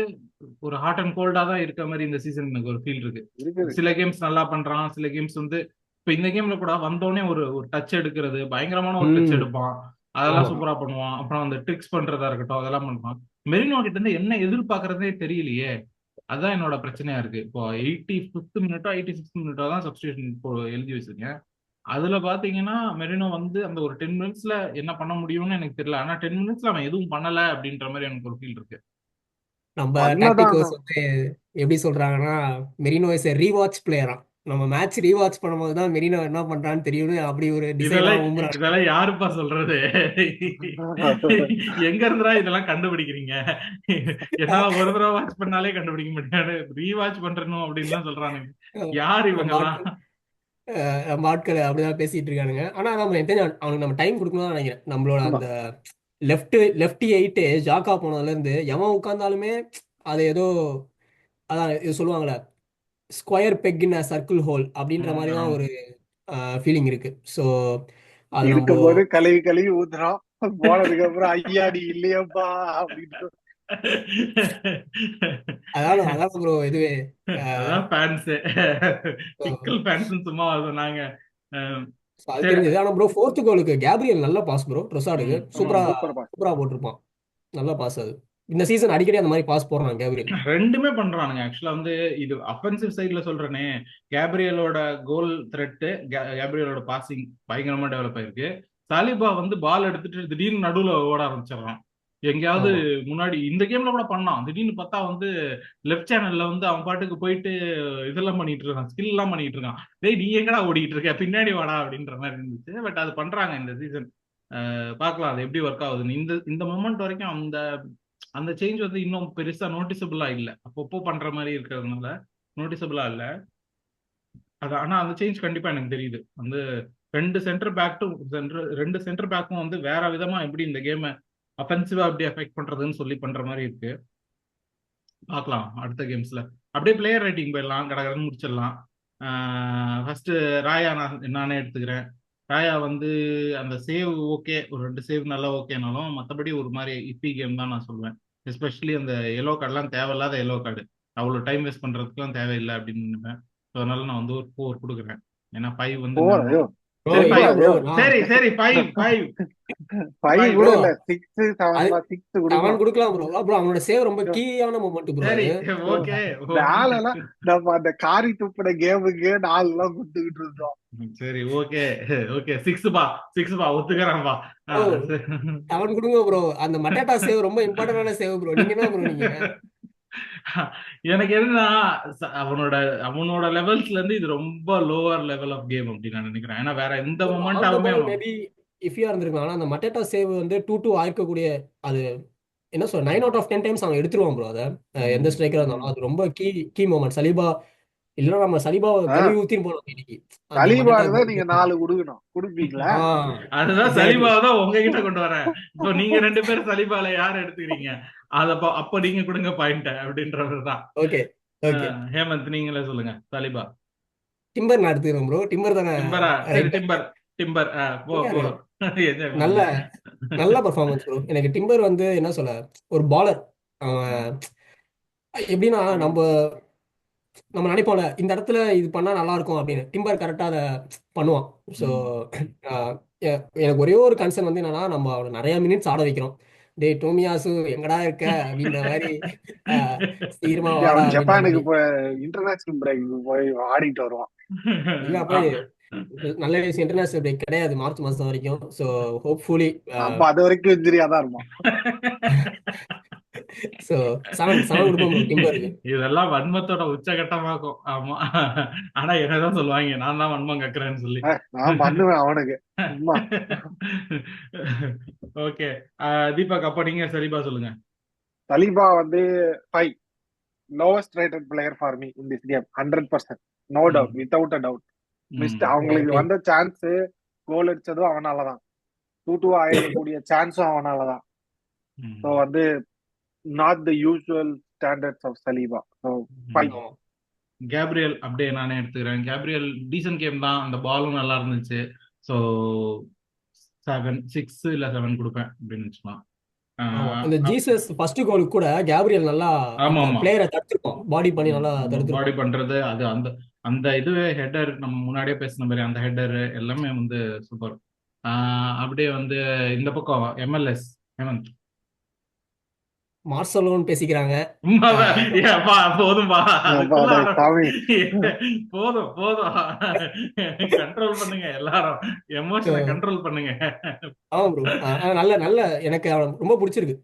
ஒரு ஹாட் அண்ட் கோல்டா தான் இருக்க மாதிரி இந்த சீசன் எனக்கு ஒரு ஃபீல் இருக்கு. இருக்குது. சில கேம்ஸ் நல்லா பண்றான், சில கேம்ஸ் வந்து இப்ப இந்த கேம்ல கூட வந்தோடனே ஒரு ஒரு டச் எடுக்கிறது, பயங்கரமான ஒரு டச் ம் எடுப்பான், அதெல்லாம் ஆமா சூப்பரா பண்ணுவான். அப்புறம் அந்த ட்ரிக்ஸ் பண்றதா இருக்கட்டும், அதெல்லாம் பண்ணுவான். மெரினோ கிட்ட இருந்து என்ன எதிர்பார்க்கறதே தெரியலையே. அதான் என்னோட பிரச்சனையா இருக்கு. இப்போ 85th மினிட்டோ 86th மினிட்டோ தான் சப்ஸ்டியூஷன் இப்போ எழுதி வச்சிருக்கேன். அதுல பாத்தீங்கன்னா மெரினோ வந்து அந்த ஒரு 10 மினிட்ஸ்ல என்ன பண்ண முடியும்னு எனக்கு தெரியல. ஆனா 10 மினிட்ஸ்ல அவன் எதுவும் பண்ணல அப்படின்ற மாதிரி எனக்கு ஒரு ஃபீல் இருக்கு. நம்ம பண்ணதான் டாக்டிகோஸ் வந்து எப்படி சொல்றாங்கன்னா மெரினோ இஸ் ரீவாட்ச் பிளேயரா. நம்ம மேட்ச் ரீவாட்ச் பண்ணும்போது தான் மெரினோ என்ன பண்றான்னு தெரியும்னு அப்படி ஒரு டிசைனா இதெல்லாம் ஊம்புறாங்க. இதெல்லாம் யாருப்பா சொல்றது? எங்க இருந்துடா இதெல்லாம் கண்டுபிடிக்கிறீங்க? என்னால ஒரு தடவை வாட்ச் பண்ணாலே கண்டுபிடிக்க முடியாது, ரீவாட்ச் பண்றணும் அப்படின்னு தான் சொல்றானுங்க. யார் நம்ம இவங்கெல்லாம்? ஆட்கள் நம்ம ஆட்கள் அப்படிதான் பேசிட்டு இருக்கானுங்க. ஆனா நம்ம எனக்கு தெரிஞ்சு அவனுக்கு நம்ம டைம் கொடுக்கணும் தான் நினைக்கிறேன். நம்மளோட ஆமா. அந்த லெஃப்ட் எயிட்டு ஜாக்கா போனதுல இருந்து எவன் உட்கார்ந்தாலுமே அது ஏதோ அதான் இது சொல்லுவாங்கல்ல, square peg in circle hole அப்படின்ற மாதிரி தான் ஆமா. ஒரு ஃபீலிங் இருக்கு. ஸோ அது நம்ம இருக்கும் போது கழுவி கழுவி ஊத்துறான், போனதுக்கு அப்புறம் ஐயா நீ இல்லையப்பா அப்படின்னு. அதான் அதான் ப்ரோ இதுவே. அதான் ஃபேன்ஸ், பிக்கல் ஃபேன்ஸ் சும்மா சொன்னாங்க. அஹ் அது சரி. தெரிஞ்சது. ஆனா ப்ரோ ஃபோர்த் கோலுக்கு கேப்ரியல் நல்ல பாஸ் ப்ரோ, ட்ரொசார்டுக்கு ஆமா சூப்பரா ஆமா. Super pass. சூப்பரா போட்டிருப்பான். நல்ல பாஸ் அது. இந்த சீசன் அடிக்கடி அந்த மாதிரி பாஸ் போடுறான் கேப்ரியல். ரெண்டுமே பண்றானுங்க ஆக்சுவலா. வந்து இது அஃபென்சிவ் சைட்ல சொல்றேனே, கேப்ரியலோட கோல் த்ரெட், கேப்ரியலோட பாசிங் பயங்கரமா டெவலப் ஆயிருக்கு. சாலிபா வந்து பால் எடுத்துட்டு திடீர்னு நடுவுல ஓட ஆரம்பிச்சிடறான். எங்கேயாவது ஆமா முன்னாடி இந்த கேம்ல கூட பண்ணான், திடீர்னு பார்த்தா வந்து லெஃப்ட் சேனல்ல வந்து அவன் பாட்டுக்கு போயிட்டு இதெல்லாம் பண்ணிட்டு இருக்கான், ஸ்கில் எல்லாம் பண்ணிட்டு இருக்கான். டேய் நீ எங்கடா ஓடிட்டு இருக்க, பின்னாடி வாடா அப்படின்ற மாதிரி இருந்துச்சு. பட் அது பண்றாங்க இந்த சீசன். பார்க்கலாம் அது எப்படி ஒர்க் ஆகுதுன்னு. இந்த இந்த மொமெண்ட் வரைக்கும் அந்த அந்த சேஞ்ச் வந்து இன்னும் பெருசா நோட்டிசபிளா இல்ல. அப்பப்போ பண்ற மாதிரி இருக்கிறதுனால நோட்டிசபிளா இல்ல. அது ஆனா அந்த சேஞ்ச் கண்டிப்பா எனக்கு தெரியுது. வந்து ரெண்டு சென்டர் பேக்கும் வந்து வேற விதமா எப்படி இந்த கேமை அஃபென்சிவா எப்படி அஃபெக்ட் பண்றதுன்னு சொல்லி பண்ற மாதிரி இருக்கு. பார்க்கலாம் அடுத்த கேம்ஸ்ல. அப்படியே பிளேயர் ரேட்டிங் போயிடலாம், கடகடன்னு முடிச்சிடலாம். ஃபர்ஸ்ட் ராயா நானே எடுத்துக்கிறேன். ராயா வந்து அந்த சேவ் ஓகே, ஒரு 2 சேவ் நல்லா ஓகேனாலும் மற்றபடி ஒரு மாதிரி இப்பி கேம் தான் நான் சொல்லுவேன். எஸ்பெஷலி அந்த எல்லோ கார்டெலாம் தேவையில்லாத எல்லோ கார்டு, அவ்வளோ டைம் வேஸ்ட் பண்றதுக்குலாம் தேவையில்லை அப்படின்னு நினைப்பேன். ஸோ அதனால நான் வந்து ஒரு 4 கொடுக்குறேன். ஏன்னா 5 வந்து போர். இன்னும் ஐயோ ப்ரோ, சரி ரொம்ப 5. இல்ல ப்ரோ ஐயோ நான் சரி சரி 5 5 5 5. கூட ப்ரோ இல்ல, 6 7 அது தான். 6 அவன் கொடுக்கலாம். கொடுக்கலாம் ப்ரோ. ப்ரோ அவனோட சேவ் ரொம்ப கீயான மொமெண்ட் ப்ரோ சரி அது. Okay okay. வேலைலாம் நம்ம அந்த காரி துப்புன கேமுக்கு 4 எல்லாம் கொடுத்துக்கிட்டு இருந்தோம். சரி ஓகே ஓகே. 6 பா, 6 பா, ஒத்துக்கிறேன்பா. ப்ரோ அவன் கொடுங்க ப்ரோ. அந்த மட்டாட்டா சேவ் ரொம்ப இம்பார்ட்டன்டான சேவ் ப்ரோ. நீங்க என்ன ப்ரோ நீங்க எனக்கு என்னன்னா அவனோட அவனோட லெவல்ஸ்ல இருந்து இது ரொம்ப லோவர் லெவல் ஆஃப் கேம் அப்படின்னு நான் நினைக்கிறேன். ஏன்னா வேற எந்த ப்ரோ ஆன் த மொமெண்டாவுமே பால் அவன் மேபி இஃபியா இருந்திருக்கலாம். ஆனா அந்த மட்டாட்டா சேவ் வந்து 2-2 ஆயிருக்கக்கூடிய அது என்ன சொல்ற 9 அவுட் ஆஃப் 10 டைம்ஸ் அவன் எடுத்துருவான் ப்ரோ. அதை எந்த ம், ஸ்ட்ரைக்கரா இருந்தாலும் அது ரொம்ப கீ மொமெண்ட். சலீபா இல்லைன்னா நம்ம சலீபாவை ஆஹ் கழுவி ஊத்தின்னு போனோம் இன்னைக்கு. அந்த மட்டாட்டா சலீபாக்கு தான் நீங்க கோல். 4 கொடுக்கணும், கொடுப்பீங்களா? அதுதான் எக்ஸாக்ட்லி. சலிபாவை தான் உங்ககிட்ட கொண்டு வரேன். இப்போ நீங்க 2 பேரும் சலிபால யார் எடுத்துக்கிறீங்க? அப்ப நீங்க கொடுங்க பாயிண்ட் அப்படின்றதுதான். Okay okay. ஹேமந்த் நீங்களே சொல்லுங்க. சலிபா, டிம்பர் நான் எடுத்துக்கிறேன் ப்ரோ. டிம்பர் தானே டிம்பரா? சரி ரைட். டிம்பர். டிம்பர் போ போ, என்ஜாய் நல்ல பண்ணுங்க. நல்ல பர்ஃபார்மன்ஸ் ப்ரோ. எனக்கு டிம்பர் வந்து என்ன சொல்ல, ஒரு பாலர். அவன் எப்படின்னா நம்ம நம்ம நினைப்போம்ல இந்த இடத்துல இது பண்ணா நல்லா இருக்கும் அப்படின்னு. டிம்பர் கரெக்டா அதை பண்ணுவான். ஸோ ம். எனக்கு ஒரே ஒரு கன்சர்ன் வந்து என்னன்னா, நம்ம அவனை நிறைய மினிட்ஸ் ஆட வைக்கிறோம். டேய் டோமியாசு எங்கடா இருக்க அப்படின்ற மாதிரி, ஆஹ், சீக்கிரமா வாடா அவன் அப்படின்ற ஜப்பானுக்கு மாதிரி. இன்டர்நேஷனல் பிரேக் போய் ஆடிட்டு வருவான். இல்ல ஆ. போய் நல்ல இன்டர்நேஷனல் பிரேக் கிடையாது மார்ச் மாசம் வரைக்கும். ஸோ ஹோப்ஃபுல்லி அப்ப அது வரைக்கும் இன்ஜுரியா தான் இருப்பான். ஸோ செவன் கொடுப்போம் ப்ரோ டிம்பருக்கு. இதெல்லாம் வன்மத்தோட உச்சகட்டமாக்கும். ஆமா. ஆனா என்னதான் சொல்லுவாங்க, நான் தான் வன்மம் கக்குறேன்னு சொல்லி. நான் பண்ணுவேன் அவனுக்கு சும்மா. ஓகே. தீபக் அப்ப நீங்க சலிபா சொல்லுங்க. சலீபா வந்து 5 lowest rated player for me in this game. 100%, no hmm, doubt, without a doubt. Missed hmm, அவங்களுக்கு agree. வந்த சான்ஸ், கோல் அடிச்சதும் அவனாலதான். 2-2 ஆயிருக்கக்கூடிய சான்ஸும் அவனாலதான். ஸோ ம். வந்து not the usual standards of Saliba. So fine. ம். கேப்ரியல் அப்படியே நானே எடுத்துக்கிறேன். கேப்ரியல் டீசன்ட் கேம் தான், அந்த பாலும் நல்லா இருந்துச்சு. ஸோ 6 இல்ல 7 கொடுப்பேன் அப்படின்னு வச்சுக்கலாம். ஆமா, ஆஹ் இந்த அப்- ஜீசஸ் ஃபர்ஸ்ட் கோலுக்கு கூட கேப்ரியல் நல்லா ஆமா அந்த ஆமா. பிளேயரை தடுத்திருப்பான், பாடி பண்ணி நல்லா பாடி தடுத்திருப்பான். பண்றது அது அந்த அந்த இதுவே ஹெட்டர் நம்ம முன்னாடியே பேசின மாதிரி அந்த ஹெட்டர் எல்லாமே வந்து சூப்பர். அப்படியே வந்து இந்த பக்கம் MLS ஹேமந்த். மார்சலோன்னு பேசிக்கிறாங்க. உண்மைதான். ஏப்பா, போதும்பா, அதுக்குள்ள சாமி. போதும் போதும். கண்ட்ரோல் பண்ணுங்க எல்லாரும், எமோஷனை கண்ட்ரோல் பண்ணுங்க. ஆமா ப்ரோ, நல்ல நல்ல எனக்கு அவன் ரொம்ப பிடிச்சிருக்கு.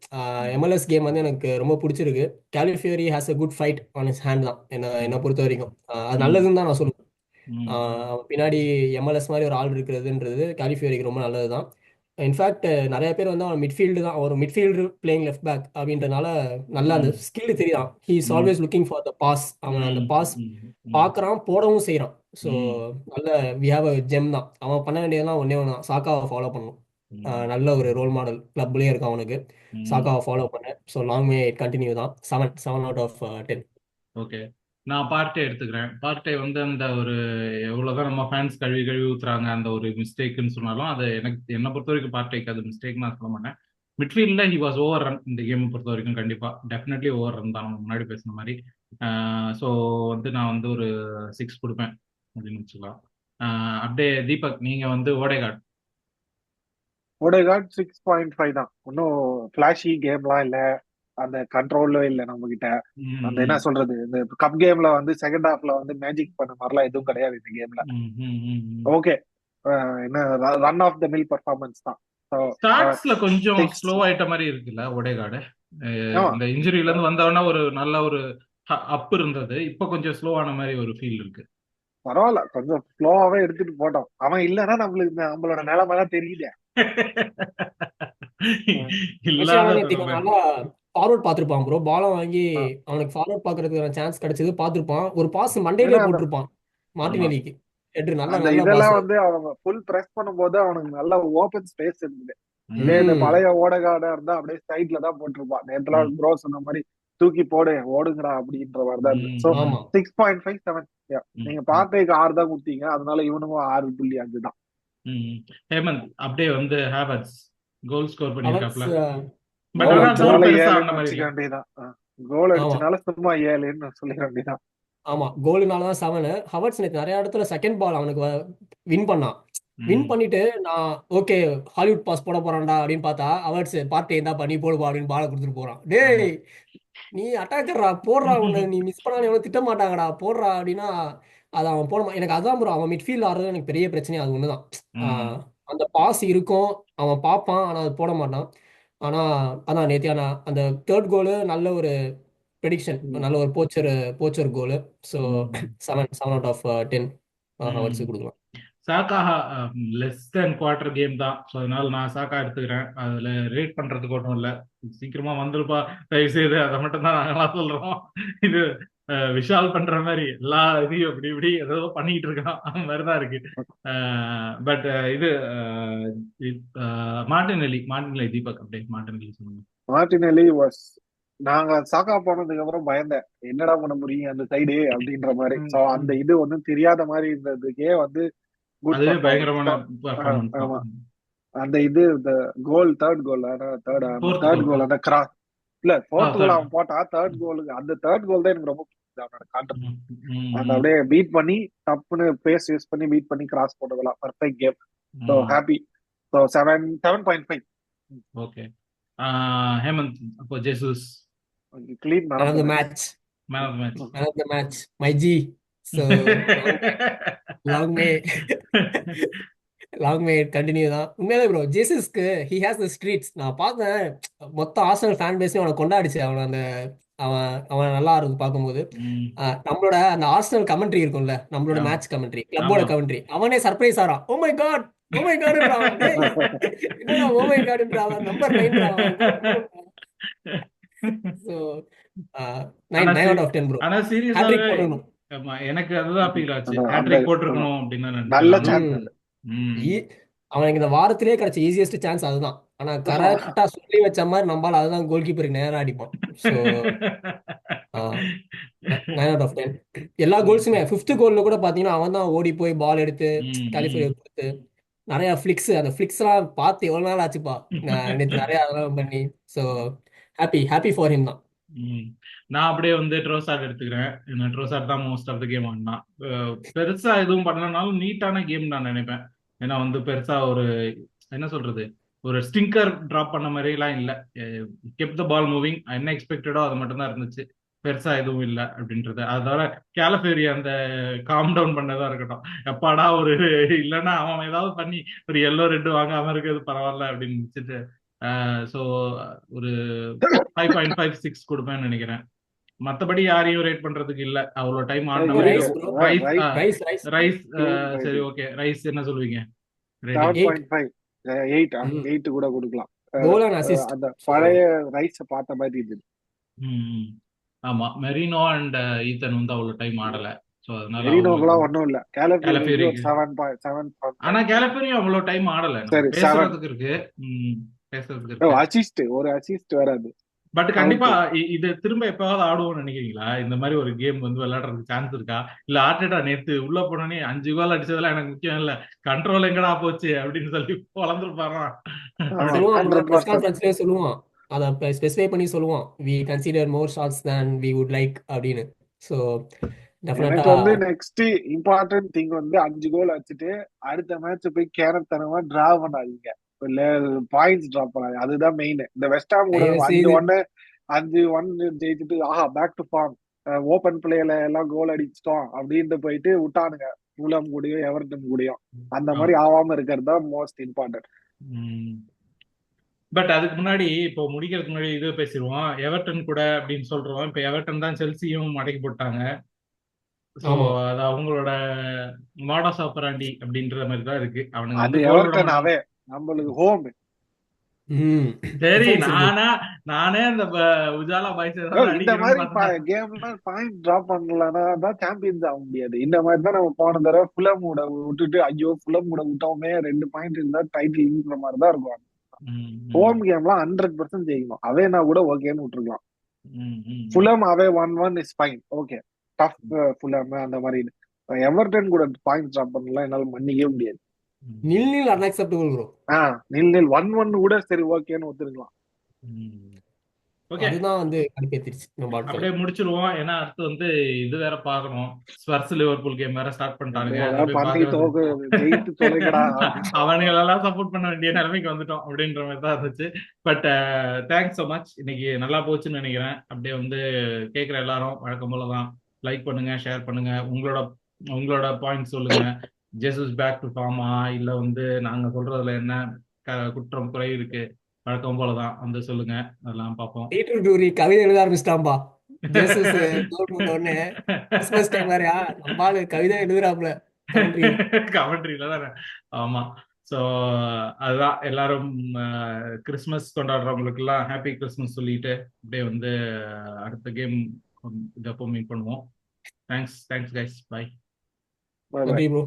MLS கேம் வந்து எனக்கு ரொம்ப பிடிச்சிருக்கு. Calafiori has a good fight on his hand தான் என்ன பொறுத்த வரைக்கும். அது ம், நல்லதுன்னு தான் நான் சொல்லுவேன். ம், அவன் பின்னாடி MLS மாதிரி ஒரு ஆள் இருக்கிறதுன்றது கேலிஃபியோரிக்கு ரொம்ப நல்லது தான். இன்ஃபேக்ட் நிறைய பேர் வந்து அவன் மிட்ஃபீல்டு தான், ஒரு மிட்ஃபீல்டு பிளேயிங் லெஃப்ட் பேக் அப்படின்றனால நல்லா அந்த ம், ஸ்கில் தெரியுதான். ஹீ இஸ் ம், always looking for the pass. அவன் அந்த ம், பாஸ் ம், ம், பார்க்கறான், போடவும் செய்கிறான். ஸோ ம், நல்ல வி ஹாவ் அ ஜெம் தான். அவன் பண்ண வேண்டியதெல்லாம் ஒன்றே ஒன்று தான், சாக்காவை ஃபாலோ பண்ணணும். ம், நல்ல ஒரு ரோல் மாடல் கிளப்லேயே இருக்கும் அவனுக்கு. ம். சாக்காவை ஃபாலோ பண்ண. ஸோ லாங் வே கண்டினியூ தான். 7 out of 10. ஓகே, நான் பார்ட்டே எடுத்துக்கிறேன். பார்ட்டே வந்து அந்த ஒரு எவ்வளவுதான் நம்ம ஃபேன்ஸ் கழுவி கழுவி ஊத்துறாங்க அந்த ஒரு மிஸ்டேக்னு சொன்னாலும், அது எனக்கு என்னை பொறுத்த வரைக்கும் பார்ட்டேக்கு அது மிஸ்டேக் நான் சொல்ல மாட்டேன். மிட்ஃபீல்ட்ல ஹி வாஸ் ஓவர் ரன் இந்த கேம் பொறுத்த வரைக்கும். கண்டிப்பா டெஃபினெட்லி ஓவர் ரன் தான், நம்ம முன்னாடி பேசின மாதிரி. ஸோ வந்து நான் வந்து ஒரு 6 கொடுப்பேன் அப்படின்னு வச்சுக்கலாம். அப்படியே தீபக், நீங்க வந்து ஓடேகார்ட். ஓடேகார்ட் 6.5 தான். ஒன்னும் பிளாஷி கேம்லாம் இல்ல, அந்த கண்ட்ரோலும் இல்ல நம்ம கிட்ட. ம், அந்த என்ன ம், சொல்றது, இந்த கப் கேம்ல வந்து செகண்ட் ஹாஃப்ல வந்து மேஜிக் பண்ண மாதிரிலாம் எதுவும் கிடையாது இந்த கேம்ல. ம், ம், ம், ம். ஓகே, என்ன run of the mill performance தான். ஸோ ஸ்டார்ட்ஸ்ல கொஞ்சம் 6. ஸ்லோ ஆயிட்ட மாதிரி இருக்குல்ல ஓடேகார்டு. ஆமா, இந்த இன்ஜுரியில இருந்து வந்தவொடனே ஒரு நல்ல ஒரு அப் இருந்தது, இப்ப கொஞ்சம் ஸ்லோ ஆன மாதிரி ஒரு ஃபீல் இருக்கு. பரவாயில்ல, கொஞ்சம் ஸ்லோவாவே எடுத்துட்டு போட்டோம். அவன் இல்லைன்னா நம்மளோட நிலைமை தான் தெரியுதே. இல்லாத விஷயம் நேற்று திறமை. நல்லா ஃபார்வர்ட் பார்த்துருப்பான் ப்ரோ. பாலை வாங்கி ஆ, அவனுக்கு ஃபார்வர்ட் பார்க்கறதுக்கான சான்ஸ் கிடைச்சது, பார்த்துருப்பான். ஒரு பாஸ் மண்டையிலே ஏன்னா அந்த போட்டிருப்பான் ஆமா. மார்டினெல்லிக்கு. ஹெட்ரு நல்ல அந்த நல்ல பாஸ். இதெல்லாம் வந்து அவங்க ஃபுல் பிரஸ் பண்ணும்போது அவனுக்கு நல்ல ஓபன் ஸ்பேஸ் இருந்தது. இதே இந்த ம், ம் பழைய ஓடகார்டா இருந்தா அப்படியே சைட்ல தான் போட்டிருப்பான். நேற்றுலாம் ம், ப்ரோ சொன்ன மாதிரி தூக்கி போடு ஓடுங்கடா அப்படின்ற மாதிரி தான் இருந்தது. ம், ஸோ ஆமா. 6.5 7. ம், நீங்க ம், பார்த்தைக்கு 6 தான் கொடுத்தீங்க, அதனால இவனுக்கும் 6.5 தான். ம். ஹேமந்த், அப்படியே வந்து ஹேவர்ட்ஸ் கோல் ஸ்கோர் ஹவர்ட்ஸ் பண்ணியிருக்காப்ல. பட் கோல் ஆனா அடிச்சனால கோல் பெருசா ஆன 7ன்னு மாதிரி வச்சுக்க இல்ல. வேண்டியதான். கோல் ஆமா அடிச்சனால சும்மா 7ன்னு சொல்லிட வேண்டியதான். ஆமா, கோலுனால தான் 7. ஹவர்ட்ஸ் நேற்று நிறைய இடத்துல செகண்ட் பால் அவனுக்கு வின் பண்ணான். வின் ம், பண்ணிட்டு நான் ஓகே ஹாலிவுட் பாஸ் போட போறான்டா அப்படின்னு பார்த்தா, ஹவர்ட்ஸ் பார்ட்டி இருந்தா பண்ணி போடுப்பா அப்படின்னு பாலை கொடுத்துட்டு போறான். டேய், ஆமா. நீ அட்டாக்கர்ரா, போடுறா, உன்னை நீ மிஸ் பண்ணாலும் எவனும் திட்ட மாட்டாங்கடா, போடுறா அப்படின்னா அது அவன் போட எனக்கு அதான் ப்ரோ, அவன் மிட்ஃபீல்ட் ஆடுறது எனக்கு பெரிய பிரச்சனை அது ஒண்ணுதான். ம், அந்த பாஸ் இருக்கும், அவன் பார்ப்பான், ஆனா அது போட மாட்டான். ஆனா அதான் நேத்தியான அந்த தேர்ட் கோலு நல்ல ஒரு ப்ரெடிக்ஷன், ம், நல்ல ஒரு போச்சர் போச்சர் கோலு. ஸோ ம், 7 out of 10 ஹவர்ஸ் ம். கொடுக்கலாம். சாக்கா லெஸ் தென் குவார்டர் கேம் தான். ஸோ அதனால நான் சாக்கா எடுத்துக்கிறேன். அதுல ரேட் பண்றதுக்கு ஒன்றும் இல்லை. சீக்கிரமா வந்துருப்பா தயவு செய்து, அதை மட்டும் தான் நாங்களாம் சொல்றோம். இது விஷால் பண்ற மாதிரி எல்லா இதையும் இப்படி இப்படி ஏதோ பண்ணிட்டு இருக்கான், அந்த மாதிரி தான் இருக்கு. பட் இது மார்டினெல்லி தீபக், அப்படியே மார்டினெல்லி சொல்லுங்க. Martinelli was. நாங்க சாக்கா போனதுக்கு அப்புறம் பயந்தேன், என்னடா பண்ண முடியும் அந்த சைடு அப்படின்ற மாதிரி. ம், ஸோ அந்த ம். இது ஒன்றும் தெரியாத மாதிரி இருந்ததுக்கே வந்து குட் அதுவே பர்ஃபார்மன்ஸ். பயங்கரமான பர்ஃபார்மன்ஸ் தான். ஆமா, அந்த இது இந்த goal third goal fourth third goal. Goal அந்த கிராஸ் இல்ல ஃபோர்த் கோல் தேர்ட். அவன் போட்டா. தேர்ட் கோலுக்கு அந்த தேர்ட் கோல் தான் எனக்கு ரொம்ப பிடிச்சது அவனோட கான்ட்ரிபியூஷன். ம், ம், அந்த ம், அப்படியே பீட் பண்ணி டப்புன்னு பேஸ் யூஸ் பண்ணி பீட் பண்ணி கிராஸ் போட்டதெல்லாம் perfect game. So hmm. Happy. So 7.5. Okay. Hemant, அப்போ Jesus clean man man of of the the match. Match. Man of match. Man of the match my G. So long may long way continue தான். உண்மையாவே bro, ஜேசஸ்க்கு he has the streets. நான் பார்த்தேன், மொத்த Arsenal fan பேஸையும் அவனை கொண்டாடிச்சு. அவன் அந்த அவன் அவன் நல்லா இருக்கு பார்க்கும்போது. நம்மளோட அந்த ஆர்சனல் கமெண்ட்ரி இருக்கும்ல, நம்மளோட ஆமா மேட்ச் கமெண்ட்ரி, கிளப்போட ஆமா. கமெண்ட்ரி, அவனே சர்ப்ரைஸ் ஆறான். Oh my God, oh my காட்ன்றான். டேய், என்னடா ஓ மை காட்ன்றான், நம்பர் 9ன்றான். ஸோ ஆனா 9 out of 10 ப்ரோ. ஆனா சீரியஸாவே, ஹேட்ரிக் போடணும். ஆமா எனக்கு அதுதான் ஃபீல் ஆச்சு. அந்த ஹேட்ரிக் போட்டிருக்கணும் அப்படின்னு தான் நல்ல நினைச்சேன் நானும். சான்ஸ் ம் அது. ம், அவனுக்கு இந்த வாரத்திலே கிடைச்ச ஈஸியஸ்ட் சான்ஸ் அதுதான். ஆனா கரெக்டா சொல்லி வச்ச மாதிரி நம்பால அதுதான் கோல் கீப்பருக்கு நேரா அடிப்பான். ஸோ 9/10. எல்லா கோல்ஸுமே ஃபிஃப்த் கோல்ல கூட பாத்தீங்கன்னா அவன் தான் ஓடி போய் பால் எடுத்து கலிஃபோர்னியா கொடுத்து நிறைய ஃபிளிக்ஸ், அந்த ஃபிளிக்ஸ்லாம் பார்த்து எவ்வளவு நாள் ஆச்சுப்பா. நேற்று நிறைய அதெல்லாம் பண்ணி. ஸோ ஹாப்பி ஃபார் ஹிம் தான். நான் அப்படியே வந்து ட்ரோசார்ட் எடுத்துக்கிறேன். ட்ரோசார்ட் தான் மோஸ்ட் ஆஃப் த கேம் ஆடினா. பெருசா எதுவும் பண்ணலனாலும் நீட்டான கேம் நான் நினைப்பேன். ஏன்னா வந்து பெருசா ஒரு என்ன சொல்றது, ஒரு ஸ்டிங்கர் டிராப் பண்ண மாதிரி எல்லாம் இல்ல. கெப் த பால் மூவிங், என்ன எக்ஸ்பெக்டடோ அது மட்டும் தான் இருந்துச்சு. பெருசா எதுவும் இல்ல அப்படின்றது. அதை தவிர கேலஃபேரி அந்த காம் டவுன் பண்ணதா இருக்கட்டும், எப்பாடா ஒரு இல்லைன்னா அவன் ஏதாவது பண்ணி ஒரு எல்லோ ரெட்டு வாங்காம இருக்கிறது பரவாயில்ல அப்படின்னு நினைச்சிட்டு ஸோ ஒரு 5.56 கொடுப்பேன்னு நினைக்கிறேன். மத்தபடி யாரையும் ரேட் பண்றதுக்கு இல்ல. அவ்வளவு டைம் ஆடின மாதிரி ரைஸ் ப்ரோ, ரைஸ் ரைஸ் சரி ஓகே. ரைஸ் என்ன சொல்லுவீங்க? 7.5 8 கூட கொடுக்கலாம். Goal and assist. அந்த பழைய ரைஸ் பார்த்த மாதிரி இது. ஆமா, மெரினோ அண்ட் ஈத்தன் வந்து அவ்வளவு டைம் ஆடல. சோ அதனால மெரினோக்குலாம் ஒண்ணும் இல்ல. கேலஃபேரி 7.7. ஆனா கேலஃபேரி அவ்வளவு டைம் ஆடல. சரி, பேசுறதுக்கு இருக்கு, பேசுறதுக்கு இருக்கு. ஒரு அசிஸ்ட் வராது. பட் கண்டிப்பா இது திரும்ப எப்பவாவது ஆடுவோம்னு நினைக்கிறீங்களா? இந்த மாதிரி ஒரு கேம் வந்து விளையாடுறதுக்கு சான்ஸ் இருக்கா? இல்ல ஆர்டேட்டா நேத்து உள்ள போனோடனே 5 கோல் அடிச்சதெல்லாம் எனக்கு முக்கியம் இல்ல, கண்ட்ரோல் எங்கடா போச்சு அப்படின்னு சொல்லி வளர்ந்துருப்பாராம். சொல்லுவான், அதை ஸ்பெசிஃபை பண்ணி சொல்லுவான், we consider more shots than we would like அப்படின்னு. ஸோ எனக்கு வந்து நெக்ஸ்ட் இம்பார்ட்டன்ட் திங் வந்து 5 கோல் அடிச்சுட்டு அடுத்த மேட்ச் போய் கேரத்தனமா டிரா பண்ணாதீங்க, பாயிண்ட்ஸ் டிராப் பண்ணாது. அதுதான் மெயின். இந்த வெஸ்ட் ஹாம் கூட 5-1 ஜெயிச்சுட்டு பேக் டு ஃபார்ம், ஓபன் பிளேல எல்லாம் கோல் அடிச்சிட்டோம் அப்படின்ட்டு போயிட்டு விட்டானுங்க ஃபுல்ஹாம் கூடயும் எவர்டன் கூடயும். அந்த மாதிரி ஆகாம இருக்கிறது தான் மோஸ்ட் இம்பார்ட்டன்ட். பட் அதுக்கு முன்னாடி இப்போ முடிக்கிறதுக்கு முன்னாடி இது பேசிடுவோம். எவர்டன் கூட அப்படின்னு சொல்றோம். இப்ப எவர்டன் தான் செல்சியும் மடக்கி போட்டாங்க. சோ அது அவங்களோட மாடஸ் ஆப்பராண்டி அப்படின்ற மாதிரி தான் இருக்கு. அவனுங்க அது எவர்டன் அவே நம்மளுக்கு ஹோம். சரி, நானே அந்த உஜாலா பாய்ஸ் இந்த மாதிரி கேம்ல பாயிண்ட் டிராப் பண்ணலன்னா தான் சாம்பியன்ஸ் ஆக முடியாது. இந்த மாதிரி தான் நம்ம போன தடவை ஃபுல்ஹாம் கூட விட்டுட்டு ஐயோ ஃபுல்ஹாம் கூட விட்டோமே 2 பாயிண்ட் இருந்தா டைட்டில்ன்ற மாதிரி தான் இருக்கும். ஹோம் கேம்லாம் 100% ஜெயிக்கணும். அவேனா கூட ஓகேன்னு விட்டுருக்கலாம். Fulham away 1-1 is fine, okay. Tough Fulham அந்த மாதிரி. எவர்டன் கூட பாயிண்ட் டிராப் பண்ணலாம் என்னால மன்னிக்கவே முடியாது. நில் அன்அக்செப்டபிள் ப்ரோ. நில் 1-1 கூட சரி ஓகேன்னு ஒத்துக்கலாம். ஓகே, அதுதான் வந்து கடுப்பேத்திருச்சு. நம்ம அப்படியே முடிச்சிருவோம். ஏன்னா அடுத்து வந்து இது வேற பாக்கணும். ஸ்பர்ஸ் லிவர்பூல் கேம் வேற ஸ்டார்ட் பண்ணிட்டானுங்க. அவனுங்களெல்லாம் சப்போர்ட் பண்ண வேண்டிய நிலைமைக்கு வந்துட்டோம் அப்படின்ற மாதிரி தான் இருந்துச்சு. But thanks so much. இன்னைக்கு நல்லா போச்சுன்னு நினைக்கிறேன். அப்படியே வந்து கேட்குற எல்லாரும் வழக்கம் போலதான் லைக் பண்ணுங்க, ஷேர் பண்ணுங்க, உங்களோட பாயிண்ட் சொல்லுங்க. ஜெசஸ் பேக் டு ஃபார்மா இல்ல வந்து நாங்க சொல்றதுல என்ன குற்றம் குறை இருக்கு, வழக்கம் போலதான் வந்து சொல்லுங்க, அதெல்லாம் பார்ப்போம். கவிதை எழுத ஆரம்பிச்சிட்டான்பா. கிறிஸ்மஸ் டைம் வேறயா, நம்மால கவிதை எழுதுறாப்ல கமெண்ட்ரியில தானே. ஆமா, ஸோ அதுதான் எல்லாரும் கிறிஸ்மஸ் கொண்டாடுறவங்களுக்கு எல்லாம் ஹாப்பி கிறிஸ்மஸ் சொல்லிட்டு அப்படியே வந்து அடுத்த கேம் இதப்போ மீட் பண்ணுவோம். Thanks guys, bye. ப்ரோ.